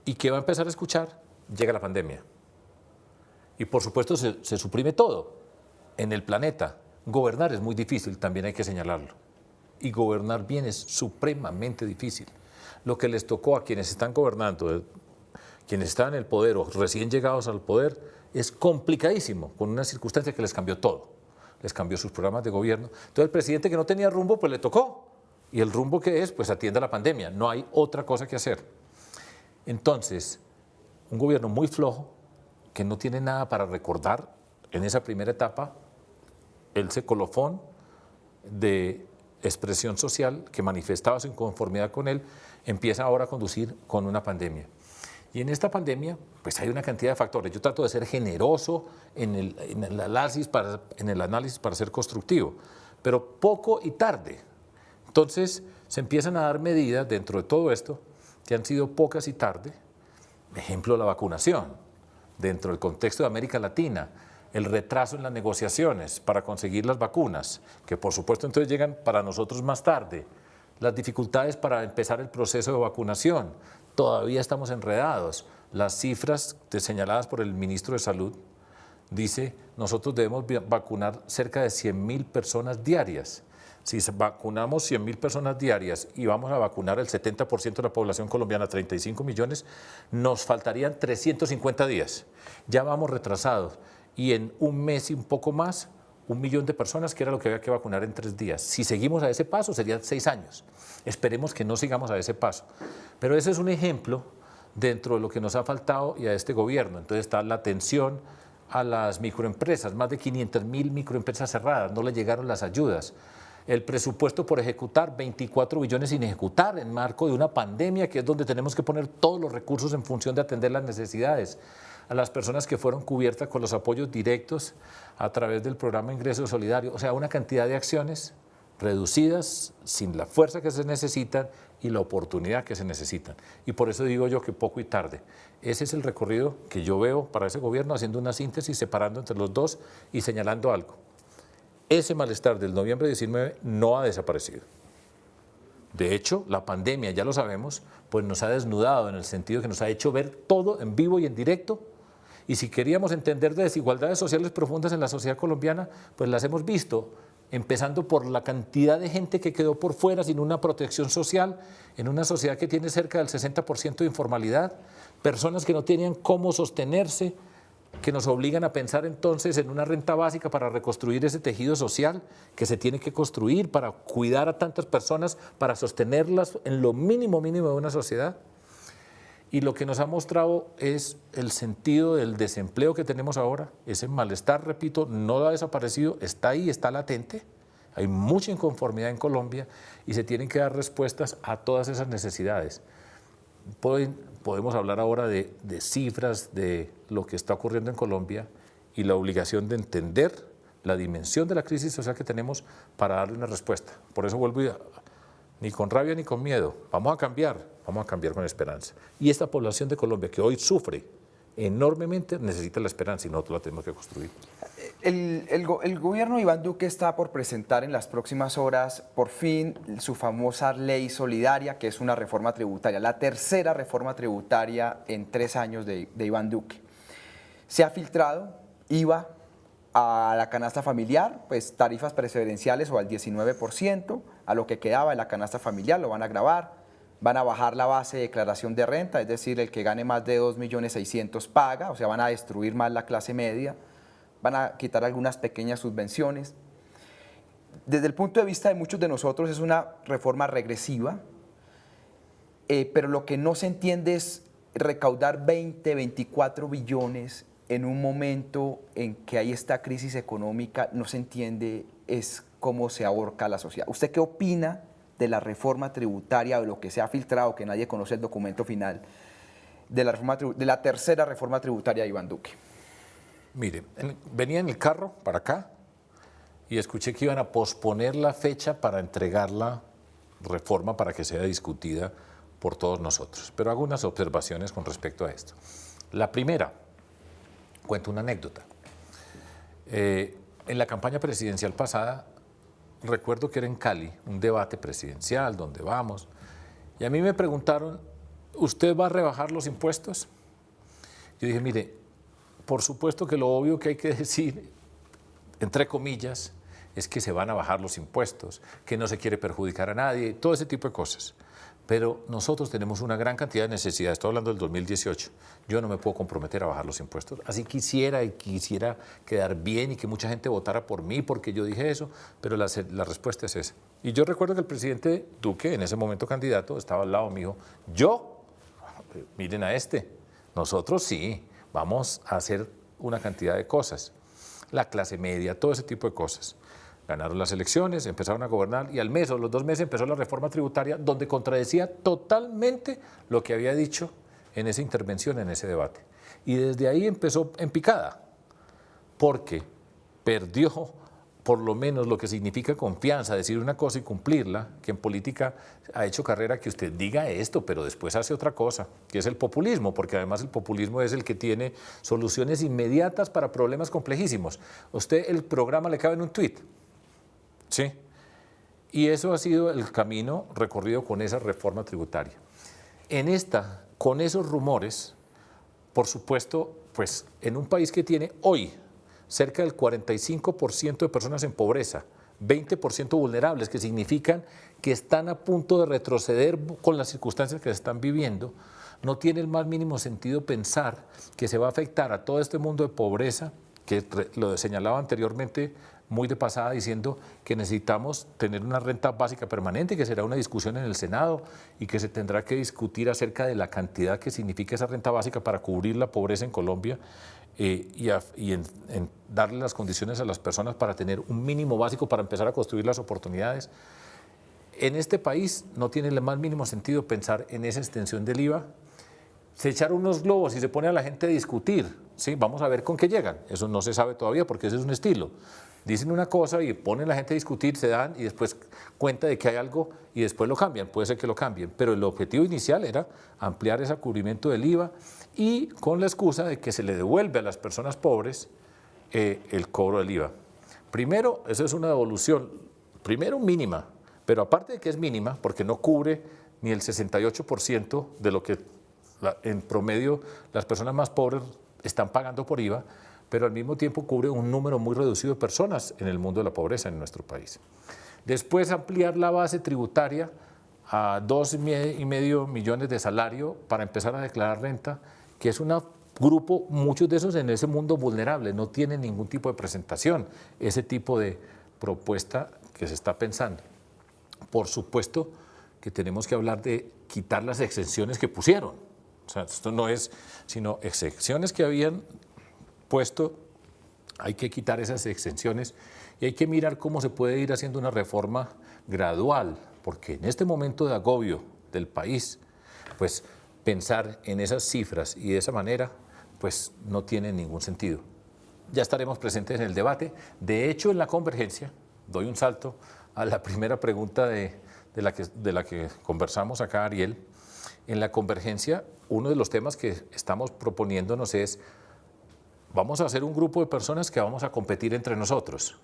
B: y que va a empezar a escuchar, llega la pandemia. Y por supuesto se suprime todo en el planeta. Gobernar es muy difícil, también hay que señalarlo. Y gobernar bien es supremamente difícil. Lo que les tocó a quienes están gobernando, quienes están en el poder o recién llegados al poder, es complicadísimo, con una circunstancia que les cambió todo. Les cambió sus programas de gobierno. Entonces el presidente que no tenía rumbo, pues le tocó. Y el rumbo que es, pues atiende a la pandemia. No hay otra cosa que hacer. Entonces, un gobierno muy flojo, que no tiene nada para recordar en esa primera etapa, ese colofón de expresión social que manifestaba su inconformidad con él, empieza ahora a conducir con una pandemia. Y en esta pandemia, pues hay una cantidad de factores. Yo trato de ser generoso en el análisis para ser constructivo, pero poco y tarde. Entonces, se empiezan a dar medidas dentro de todo esto que han sido pocas y tarde. Ejemplo, la vacunación. Dentro del contexto de América Latina, el retraso en las negociaciones para conseguir las vacunas, que por supuesto entonces llegan para nosotros más tarde. Las dificultades para empezar el proceso de vacunación. Todavía estamos enredados. Las cifras señaladas por el ministro de Salud dice, nosotros debemos vacunar cerca de 100.000 personas diarias. Si vacunamos 100.000 personas diarias y vamos a vacunar el 70% de la población colombiana, 35 millones, nos faltarían 350 días. Ya vamos retrasados y en un mes y un poco más, 1 millón de personas, que era lo que había que vacunar en 3 días. Si seguimos a ese paso, serían 6 años. Esperemos que no sigamos a ese paso. Pero ese es un ejemplo dentro de lo que nos ha faltado y a este gobierno. Entonces está la atención a las microempresas, más de 500.000 microempresas cerradas, no le llegaron las ayudas. El presupuesto por ejecutar, 24 billones sin ejecutar en marco de una pandemia, que es donde tenemos que poner todos los recursos en función de atender las necesidades. A las personas que fueron cubiertas con los apoyos directos a través del programa Ingreso Solidario, o sea, una cantidad de acciones reducidas, sin la fuerza que se necesitan y la oportunidad que se necesitan. Y por eso digo yo que poco y tarde. Ese es el recorrido que yo veo para ese gobierno, haciendo una síntesis, separando entre los dos y señalando algo. Ese malestar del noviembre 19 no ha desaparecido. De hecho, la pandemia, ya lo sabemos, pues nos ha desnudado en el sentido que nos ha hecho ver todo en vivo y en directo. Y si queríamos entender de desigualdades sociales profundas en la sociedad colombiana, pues las hemos visto, empezando por la cantidad de gente que quedó por fuera sin una protección social, en una sociedad que tiene cerca del 60% de informalidad, personas que no tenían cómo sostenerse, que nos obligan a pensar entonces en una renta básica para reconstruir ese tejido social que se tiene que construir para cuidar a tantas personas, para sostenerlas en lo mínimo de una sociedad. Y lo que nos ha mostrado es el sentido del desempleo que tenemos ahora, ese malestar, repito, no ha desaparecido, está ahí, está latente. Hay mucha inconformidad en Colombia y se tienen que dar respuestas a todas esas necesidades. Podemos hablar ahora de cifras, de lo que está ocurriendo en Colombia y la obligación de entender la dimensión de la crisis social que tenemos para darle una respuesta. Por eso vuelvo ni con rabia ni con miedo. Vamos a cambiar con esperanza. Y esta población de Colombia que hoy sufre enormemente necesita la esperanza y nosotros la tenemos que construir.
A: El gobierno de Iván Duque está por presentar en las próximas horas, por fin, su famosa ley solidaria, que es una reforma tributaria, la tercera reforma tributaria en 3 años de Iván Duque. Se ha filtrado IVA a la canasta familiar, pues tarifas preferenciales o al 19%, a lo que quedaba en la canasta familiar lo van a gravar, van a bajar la base de declaración de renta, es decir, el que gane más de 2.600.000 paga, o sea, van a destruir más la clase media, van a quitar algunas pequeñas subvenciones. Desde el punto de vista de muchos de nosotros es una reforma regresiva, pero lo que no se entiende es recaudar 20, 24 billones en un momento en que hay esta crisis económica, no se entiende es cómo se ahorca la sociedad. ¿Usted qué opina de la reforma tributaria, de lo que se ha filtrado, que nadie conoce el documento final, de la tercera reforma tributaria de Iván Duque?
B: Mire, venía en el carro para acá y escuché que iban a posponer la fecha para entregar la reforma para que sea discutida por todos nosotros. Pero hago unas observaciones con respecto a esto. La primera, cuento una anécdota. En la campaña presidencial pasada, recuerdo que era en Cali, un debate presidencial donde vamos, y a mí me preguntaron, ¿usted va a rebajar los impuestos? Yo dije, mire, por supuesto que lo obvio que hay que decir, entre comillas, es que se van a bajar los impuestos, que no se quiere perjudicar a nadie, todo ese tipo de cosas. Pero nosotros tenemos una gran cantidad de necesidades, estoy hablando del 2018, yo no me puedo comprometer a bajar los impuestos, así quisiera quedar bien y que mucha gente votara por mí porque yo dije eso, pero la respuesta es esa. Y yo recuerdo que el presidente Duque, en ese momento candidato, estaba al lado mío, miren a nosotros sí, vamos a hacer una cantidad de cosas, la clase media, todo ese tipo de cosas. Ganaron las elecciones, empezaron a gobernar y al mes o los 2 meses empezó la reforma tributaria donde contradecía totalmente lo que había dicho en esa intervención, en ese debate. Y desde ahí empezó en picada, porque perdió por lo menos lo que significa confianza, decir una cosa y cumplirla, que en política ha hecho carrera que usted diga esto, pero después hace otra cosa, que es el populismo, porque además el populismo es el que tiene soluciones inmediatas para problemas complejísimos. Usted el programa le cabe en un tuit. Sí, y eso ha sido el camino recorrido con esa reforma tributaria. Con esos rumores, por supuesto, pues en un país que tiene hoy cerca del 45% de personas en pobreza, 20% vulnerables, que significan que están a punto de retroceder con las circunstancias que se están viviendo, no tiene el más mínimo sentido pensar que se va a afectar a todo este mundo de pobreza, que lo señalaba anteriormente muy de pasada, diciendo que necesitamos tener una renta básica permanente, que será una discusión en el Senado y que se tendrá que discutir acerca de la cantidad que significa esa renta básica para cubrir la pobreza en Colombia y en darle las condiciones a las personas para tener un mínimo básico para empezar a construir las oportunidades. En este país no tiene el más mínimo sentido pensar en esa extensión del IVA. Se echaron unos globos y se pone a la gente a discutir, ¿sí? Vamos a ver con qué llegan. Eso no se sabe todavía porque ese es un estilo. Dicen una cosa y ponen a la gente a discutir, se dan y después cuenta de que hay algo y después lo cambian. Puede ser que lo cambien, pero el objetivo inicial era ampliar ese cubrimiento del IVA y con la excusa de que se le devuelve a las personas pobres el cobro del IVA. Primero, esa es una devolución, primero mínima, pero aparte de que es mínima, porque no cubre ni el 68% de lo que en promedio las personas más pobres están pagando por IVA, pero al mismo tiempo cubre un número muy reducido de personas en el mundo de la pobreza en nuestro país. Después ampliar la base tributaria a 2,5 millones de salario para empezar a declarar renta, que es un grupo, muchos de esos en ese mundo vulnerable, no tienen ningún tipo de presentación, ese tipo de propuesta que se está pensando. Por supuesto que tenemos que hablar de quitar las exenciones que pusieron, o sea, esto no es sino exenciones que habían puesto, hay que quitar esas exenciones y hay que mirar cómo se puede ir haciendo una reforma gradual, porque en este momento de agobio del país, pues pensar en esas cifras y de esa manera, pues no tiene ningún sentido. Ya estaremos presentes en el debate. De hecho, en la convergencia, doy un salto a la primera pregunta de la que conversamos acá, Ariel. En la convergencia, uno de los temas que estamos proponiéndonos es: vamos a hacer un grupo de personas que vamos a competir entre nosotros.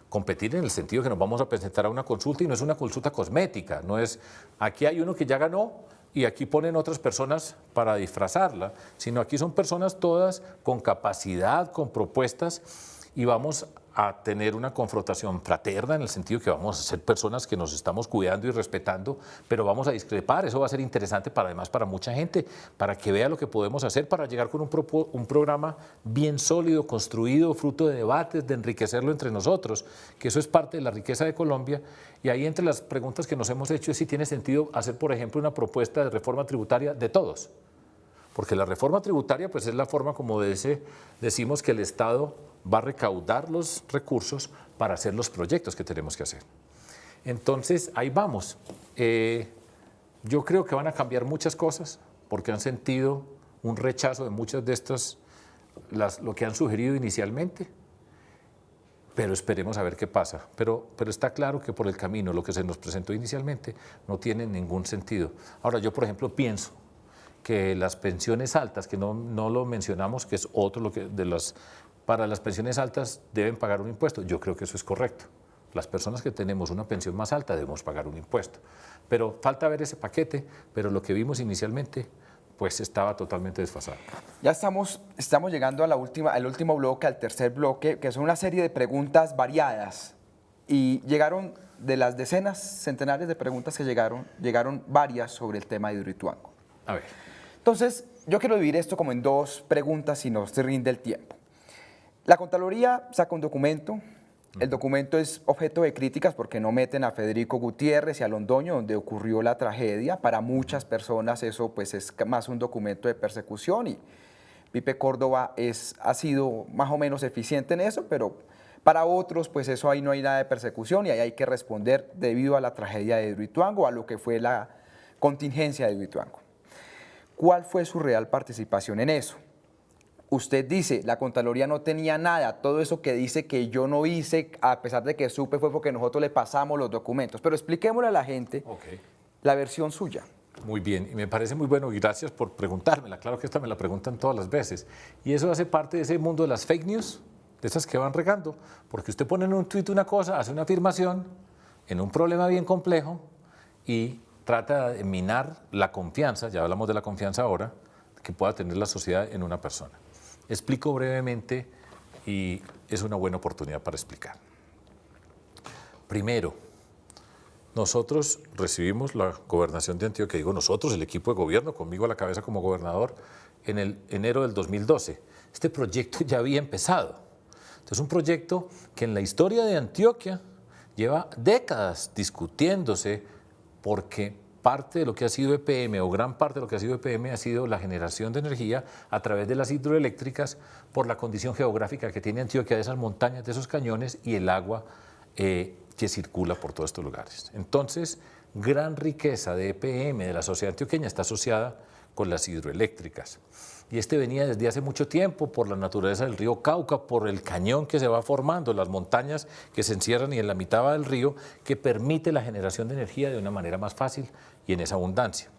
B: Competir en el sentido que nos vamos a presentar a una consulta y no es una consulta cosmética, no es aquí hay uno que ya ganó y aquí ponen otras personas para disfrazarla, sino aquí son personas todas con capacidad, con propuestas y vamos a tener una confrontación fraterna en el sentido que vamos a ser personas que nos estamos cuidando y respetando, pero vamos a discrepar. Eso va a ser interesante además para mucha gente, para que vea lo que podemos hacer para llegar con un programa bien sólido, construido, fruto de debates, de enriquecerlo entre nosotros, que eso es parte de la riqueza de Colombia. Y ahí entre las preguntas que nos hemos hecho es si tiene sentido hacer, por ejemplo, una propuesta de reforma tributaria de todos. Porque la reforma tributaria pues es la forma como decimos que el Estado va a recaudar los recursos para hacer los proyectos que tenemos que hacer. Entonces, ahí vamos. Yo creo que van a cambiar muchas cosas porque han sentido un rechazo de muchas de estas, lo que han sugerido inicialmente, pero esperemos a ver qué pasa. Pero está claro que por el camino lo que se nos presentó inicialmente no tiene ningún sentido. Ahora, yo, por ejemplo, pienso que las pensiones altas, que no lo mencionamos, que es otro para las pensiones altas deben pagar un impuesto. Yo creo que eso es correcto. Las personas que tenemos una pensión más alta debemos pagar un impuesto. Pero falta ver ese paquete, pero lo que vimos inicialmente pues estaba totalmente desfasado.
A: Ya estamos llegando a al último bloque, al tercer bloque, que son una serie de preguntas variadas. Y llegaron, de las decenas, centenares de preguntas que llegaron varias sobre el tema de Hidroituango.
B: A ver.
A: Entonces, yo quiero dividir esto como en dos preguntas si nos rinde el tiempo. La Contraloría saca un documento. El documento es objeto de críticas porque no meten a Federico Gutiérrez y a Londoño, donde ocurrió la tragedia. Para muchas personas eso pues, es más un documento de persecución y Pipe Córdoba ha sido más o menos eficiente en eso, pero para otros pues eso ahí no hay nada de persecución y ahí hay que responder debido a la tragedia de Hidroituango, a lo que fue la contingencia de Hidroituango. ¿Cuál fue su real participación en eso? Usted dice, la Contraloría no tenía nada, todo eso que dice que yo no hice, a pesar de que supe, fue porque nosotros le pasamos los documentos. Pero expliquémosle a la gente la versión suya.
B: Muy bien, y me parece muy bueno, y gracias por preguntármela. Claro que esta me la preguntan todas las veces. Y eso hace parte de ese mundo de las fake news, de esas que van regando, porque usted pone en un tuit una cosa, hace una afirmación en un problema bien complejo y trata de minar la confianza, ya hablamos de la confianza ahora, que pueda tener la sociedad en una persona. Explico brevemente y es una buena oportunidad para explicar. Primero, nosotros recibimos la gobernación de Antioquia, digo nosotros, el equipo de gobierno, conmigo a la cabeza como gobernador, en el enero del 2012. Este proyecto ya había empezado. Entonces, un proyecto que en la historia de Antioquia lleva décadas discutiéndose, porque parte de lo que ha sido EPM o gran parte de lo que ha sido EPM ha sido la generación de energía a través de las hidroeléctricas por la condición geográfica que tiene Antioquia, de esas montañas, de esos cañones y el agua que circula por todos estos lugares. Entonces, gran riqueza de EPM de la sociedad antioqueña está asociada con las hidroeléctricas. Y este venía desde hace mucho tiempo por la naturaleza del río Cauca, por el cañón que se va formando, las montañas que se encierran y en la mitad va del río, que permite la generación de energía de una manera más fácil y en esa abundancia.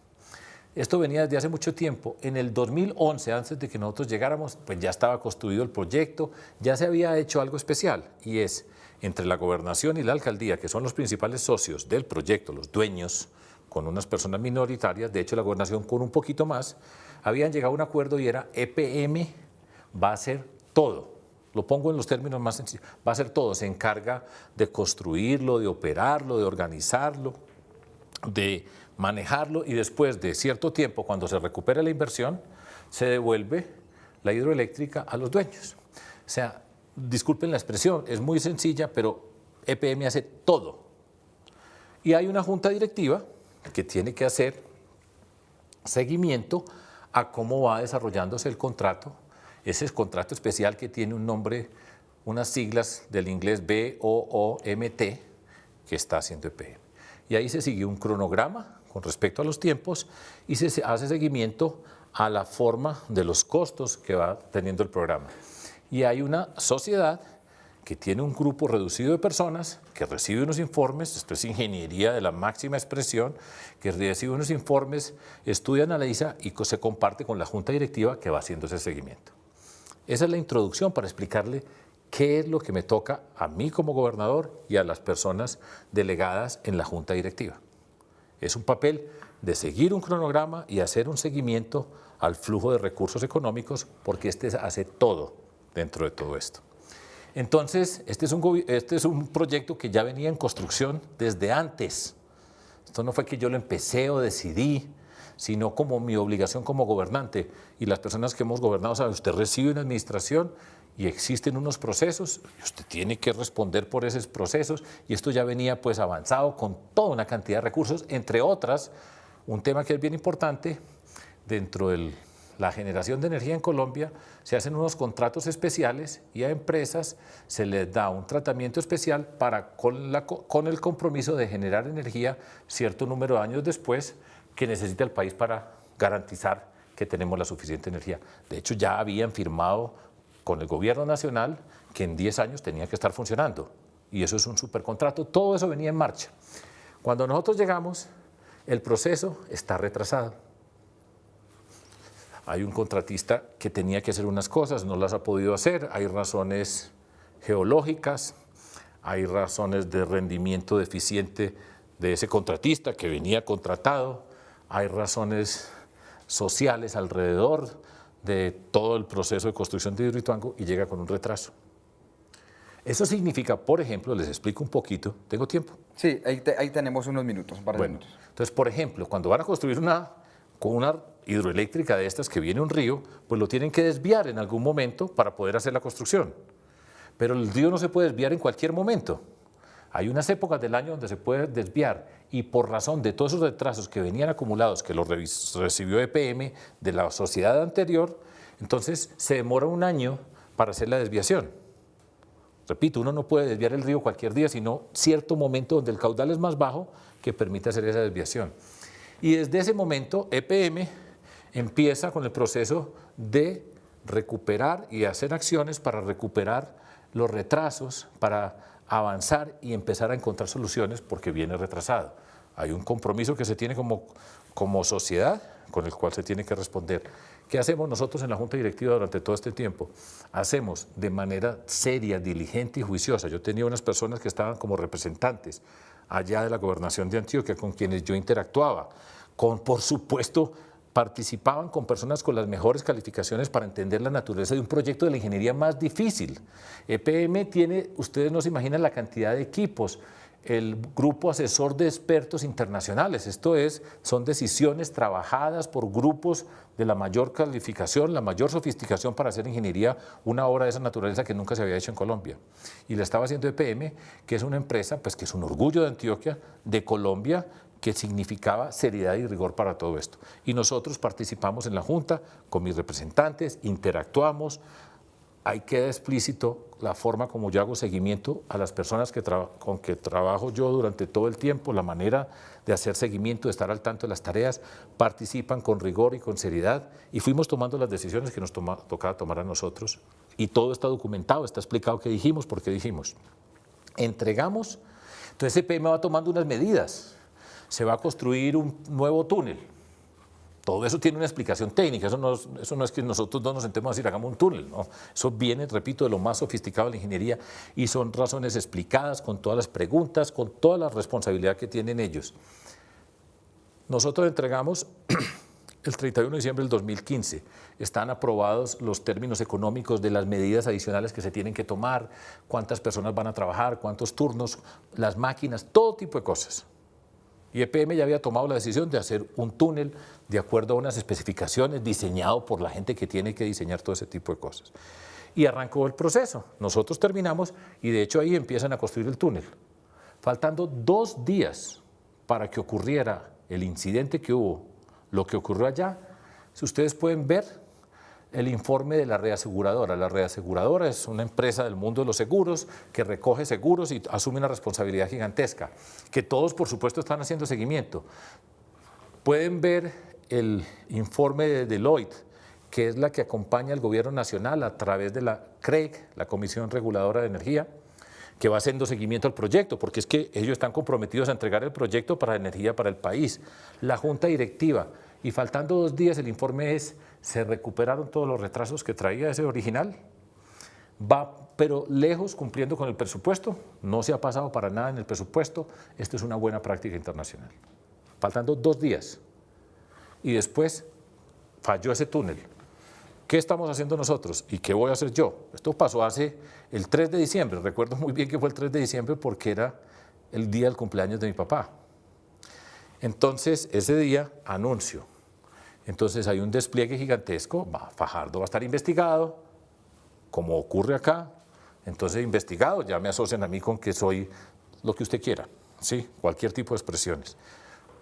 B: Esto venía desde hace mucho tiempo. En el 2011, antes de que nosotros llegáramos, pues ya estaba construido el proyecto, ya se había hecho algo especial, y es entre la gobernación y la alcaldía, que son los principales socios del proyecto, los dueños, con unas personas minoritarias, de hecho la gobernación con un poquito más, habían llegado a un acuerdo y era EPM va a hacer todo. Lo pongo en los términos más sencillos, va a hacer todo, se encarga de construirlo, de operarlo, de organizarlo, de manejarlo y después de cierto tiempo, cuando se recupere la inversión, se devuelve la hidroeléctrica a los dueños. O sea, disculpen la expresión, es muy sencilla, pero EPM hace todo. Y hay una junta directiva que tiene que hacer seguimiento a cómo va desarrollándose el contrato, ese contrato especial que tiene un nombre, unas siglas del inglés BOOMT, que está haciendo EPM. Y ahí se sigue un cronograma con respecto a los tiempos y se hace seguimiento a la forma de los costos que va teniendo el programa. Y hay una sociedad que tiene un grupo reducido de personas que recibe unos informes, esto es ingeniería de la máxima expresión, que recibe unos informes, estudia, analiza y se comparte con la junta directiva que va haciendo ese seguimiento. Esa es la introducción para explicarle qué es lo que me toca a mí como gobernador y a las personas delegadas en la junta directiva. Es un papel de seguir un cronograma y hacer un seguimiento al flujo de recursos económicos, porque este hace todo dentro de todo esto. Entonces, este es un proyecto que ya venía en construcción desde antes. Esto no fue que yo lo empecé o decidí, sino como mi obligación como gobernante. Y las personas que hemos gobernado saben, usted recibe una administración y existen unos procesos y usted tiene que responder por esos procesos, y esto ya venía pues avanzado con toda una cantidad de recursos, entre otras, un tema que es bien importante dentro de la generación de energía en Colombia. Se hacen unos contratos especiales y a empresas se les da un tratamiento especial para con el compromiso de generar energía cierto número de años después que necesita el país para garantizar que tenemos la suficiente energía. De hecho, ya habían firmado con el gobierno nacional que en 10 años tenía que estar funcionando, y eso es un supercontrato. Todo eso venía en marcha. Cuando nosotros llegamos, el proceso está retrasado. Hay un contratista que tenía que hacer unas cosas, no las ha podido hacer, hay razones geológicas, hay razones de rendimiento deficiente de ese contratista que venía contratado, hay razones sociales alrededor de todo el proceso de construcción de Hidroituango, y llega con un retraso. Eso significa, por ejemplo, les explico un poquito, ¿tengo tiempo?
A: Sí, ahí tenemos unos minutos, un par de minutos.
B: Entonces, por ejemplo, cuando van a construir una hidroeléctrica de estas que viene un río, pues lo tienen que desviar en algún momento para poder hacer la construcción. Pero el río no se puede desviar en cualquier momento. Hay unas épocas del año donde se puede desviar, y por razón de todos esos retrasos que venían acumulados, que los recibió EPM de la sociedad anterior, entonces se demora un año para hacer la desviación. Repito, uno no puede desviar el río cualquier día, sino cierto momento donde el caudal es más bajo que permite hacer esa desviación. Y desde ese momento EPM empieza con el proceso de recuperar y hacer acciones para recuperar los retrasos, para avanzar y empezar a encontrar soluciones, porque viene retrasado. Hay un compromiso que se tiene como sociedad con el cual se tiene que responder. ¿Qué hacemos nosotros en la Junta Directiva durante todo este tiempo? Hacemos de manera seria, diligente y juiciosa. Yo tenía unas personas que estaban como representantes allá de la Gobernación de Antioquia, con quienes yo interactuaba, por supuesto, participaban con personas con las mejores calificaciones para entender la naturaleza de un proyecto de la ingeniería más difícil. EPM tiene, ustedes no se imaginan la cantidad de equipos, el grupo asesor de expertos internacionales, son decisiones trabajadas por grupos de la mayor calificación, la mayor sofisticación para hacer ingeniería, una obra de esa naturaleza que nunca se había hecho en Colombia. Y la estaba haciendo EPM, que es una empresa pues, que es un orgullo de Antioquia, de Colombia, que significaba seriedad y rigor para todo esto. Y nosotros participamos en la Junta con mis representantes, interactuamos. Ahí queda explícito la forma como yo hago seguimiento a las personas con que trabajo yo durante todo el tiempo, la manera de hacer seguimiento, de estar al tanto de las tareas, participan con rigor y con seriedad, y fuimos tomando las decisiones que nos tocaba tomar a nosotros, y todo está documentado, está explicado qué dijimos, por qué dijimos. Entregamos, entonces EPM va tomando unas medidas, se va a construir un nuevo túnel. Todo eso tiene una explicación técnica, eso no es que nosotros no nos sentemos a decir hagamos un túnel, no. Eso viene, repito, de lo más sofisticado de la ingeniería, y son razones explicadas con todas las preguntas, con toda la responsabilidad que tienen ellos. Nosotros entregamos el 31 de diciembre del 2015, están aprobados los términos económicos de las medidas adicionales que se tienen que tomar, cuántas personas van a trabajar, cuántos turnos, las máquinas, todo tipo de cosas. Y EPM ya había tomado la decisión de hacer un túnel de acuerdo a unas especificaciones diseñado por la gente que tiene que diseñar todo ese tipo de cosas. Y arrancó el proceso. Nosotros terminamos y de hecho ahí empiezan a construir el túnel. Faltando 2 días para que ocurriera el incidente que hubo, lo que ocurrió allá, si ustedes pueden ver el informe de la reaseguradora. La reaseguradora es una empresa del mundo de los seguros que recoge seguros y asume una responsabilidad gigantesca, que todos por supuesto están haciendo seguimiento. Pueden ver el informe de Deloitte, que es la que acompaña al gobierno nacional a través de la CREG, la Comisión Reguladora de Energía, que va haciendo seguimiento al proyecto, porque es que ellos están comprometidos a entregar el proyecto para energía para el país. La Junta Directiva, y faltando 2 días el informe es, se recuperaron todos los retrasos que traía ese original, va pero lejos cumpliendo con el presupuesto, no se ha pasado para nada en el presupuesto, esto es una buena práctica internacional. Faltando 2 días, y después falló ese túnel. ¿Qué estamos haciendo nosotros y qué voy a hacer yo? Esto pasó hace el 3 de diciembre, recuerdo muy bien que fue el 3 de diciembre porque era el día del cumpleaños de mi papá. Entonces, ese día anuncio. Entonces hay un despliegue gigantesco, Fajardo va a estar investigado, como ocurre acá. Entonces, investigado, ya me asocian a mí con que soy lo que usted quiera, ¿sí? Cualquier tipo de expresiones.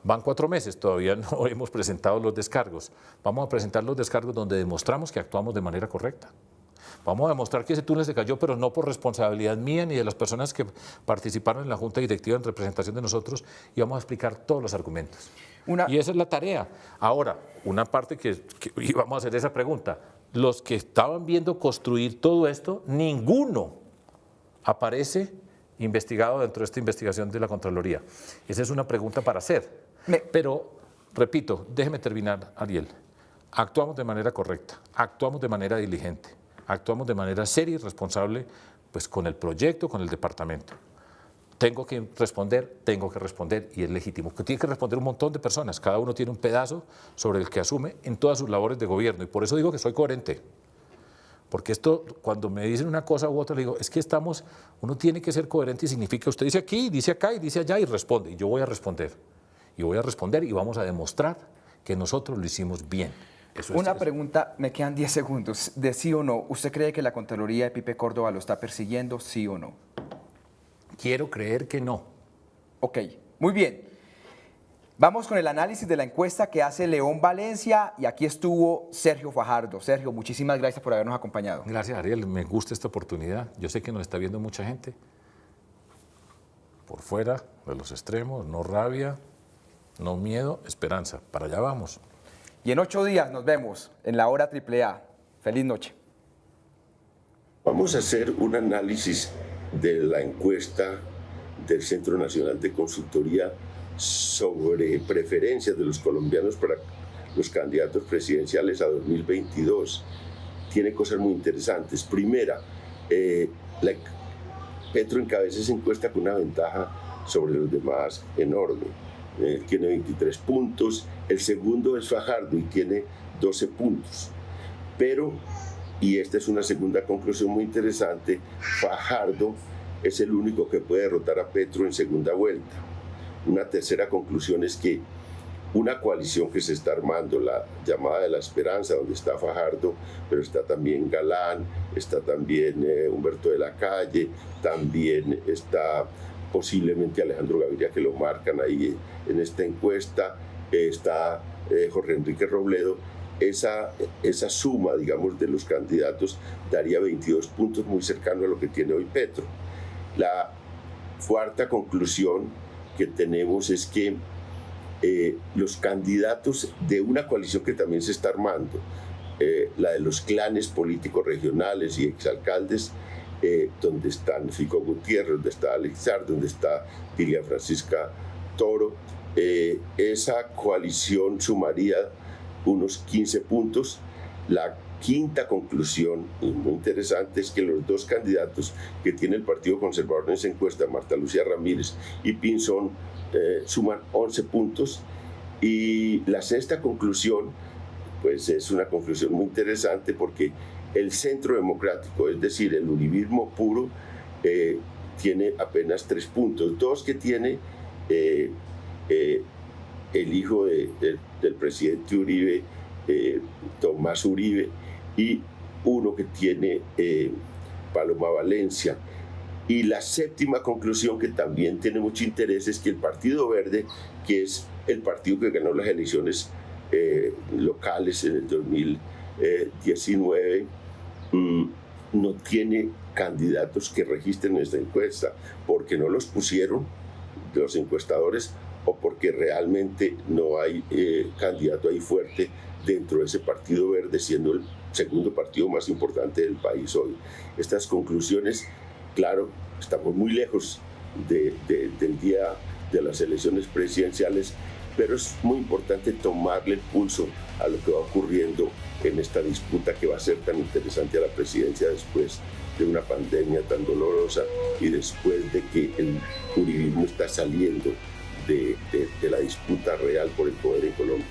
B: Van 4 meses, todavía no hemos presentado los descargos. Vamos a presentar los descargos donde demostramos que actuamos de manera correcta. Vamos a demostrar que ese túnel se cayó, pero no por responsabilidad mía ni de las personas que participaron en la Junta Directiva en representación de nosotros, y vamos a explicar todos los argumentos. Y esa es la tarea. Ahora, una parte que íbamos a hacer esa pregunta. Los que estaban viendo construir todo esto, ninguno aparece investigado dentro de esta investigación de la Contraloría. Esa es una pregunta para hacer. Pero, repito, déjeme terminar, Ariel. Actuamos de manera correcta, actuamos de manera diligente, actuamos de manera seria y responsable, pues con el proyecto, con el departamento. Tengo que responder y es legítimo. Que tiene que responder un montón de personas, cada uno tiene un pedazo sobre el que asume en todas sus labores de gobierno, y por eso digo que soy coherente. Porque esto, cuando me dicen una cosa u otra, le digo, es que uno tiene que ser coherente, y significa, usted dice aquí, dice acá y dice allá y responde, y yo voy a responder. Y voy a responder y vamos a demostrar que nosotros lo hicimos bien.
A: Una pregunta, me quedan 10 segundos, de sí o no. ¿Usted cree que la Contraloría de Pipe Córdoba lo está persiguiendo, sí o no?
B: Quiero creer que no.
A: Ok, muy bien. Vamos con el análisis de la encuesta que hace León Valencia, y aquí estuvo Sergio Fajardo. Sergio, muchísimas gracias por habernos acompañado.
B: Gracias, Ariel, me gusta esta oportunidad. Yo sé que nos está viendo mucha gente por fuera de los extremos, no rabia, no miedo, esperanza. Para allá vamos.
A: Y en 8 días nos vemos en la hora AAA. Feliz noche.
C: Vamos a hacer un análisis de la encuesta del Centro Nacional de Consultoría sobre preferencias de los colombianos para los candidatos presidenciales a 2022. Tiene cosas muy interesantes. Primera, Petro encabeza esa encuesta con una ventaja sobre los demás enorme. Tiene 23 puntos, el segundo es Fajardo y tiene 12 puntos. Pero, y esta es una segunda conclusión muy interesante, Fajardo es el único que puede derrotar a Petro en segunda vuelta. Una tercera conclusión es que una coalición que se está armando, la llamada de la Esperanza, donde está Fajardo, pero está también Galán, está también Humberto de la Calle, también está posiblemente Alejandro Gaviria, que lo marcan ahí en esta encuesta, está Jorge Enrique Robledo. Esa suma, digamos, de los candidatos daría 22 puntos, muy cercano a lo que tiene hoy Petro. La cuarta conclusión que tenemos es que los candidatos de una coalición que también se está armando, la de los clanes políticos regionales y exalcaldes, donde están Fico Gutiérrez, donde está Alex Sar, donde está Pilia Francisca Toro, esa coalición sumaría unos 15 puntos. La quinta conclusión, y muy interesante, es que los dos candidatos que tiene el Partido Conservador en esa encuesta, Marta Lucía Ramírez y Pinzón, suman 11 puntos. Y la sexta conclusión, pues es una conclusión muy interesante, porque el centro democrático, es decir, el uribismo puro, tiene apenas 3 puntos, 2 que tiene el hijo del presidente Uribe, Tomás Uribe, y 1 que tiene Paloma Valencia. Y la séptima conclusión, que también tiene mucho interés, es que el Partido Verde, que es el partido que ganó las elecciones locales en el 2019, no tiene candidatos que registren esta encuesta, porque no los pusieron los encuestadores o porque realmente no hay candidato ahí fuerte dentro de ese Partido Verde, siendo el segundo partido más importante del país hoy. Estas conclusiones, claro, estamos muy lejos del día de las elecciones presidenciales, pero es muy importante tomarle el pulso a lo que va ocurriendo en esta disputa que va a ser tan interesante a la presidencia después de una pandemia tan dolorosa y después de que el uribismo está saliendo de la disputa real por el poder en Colombia.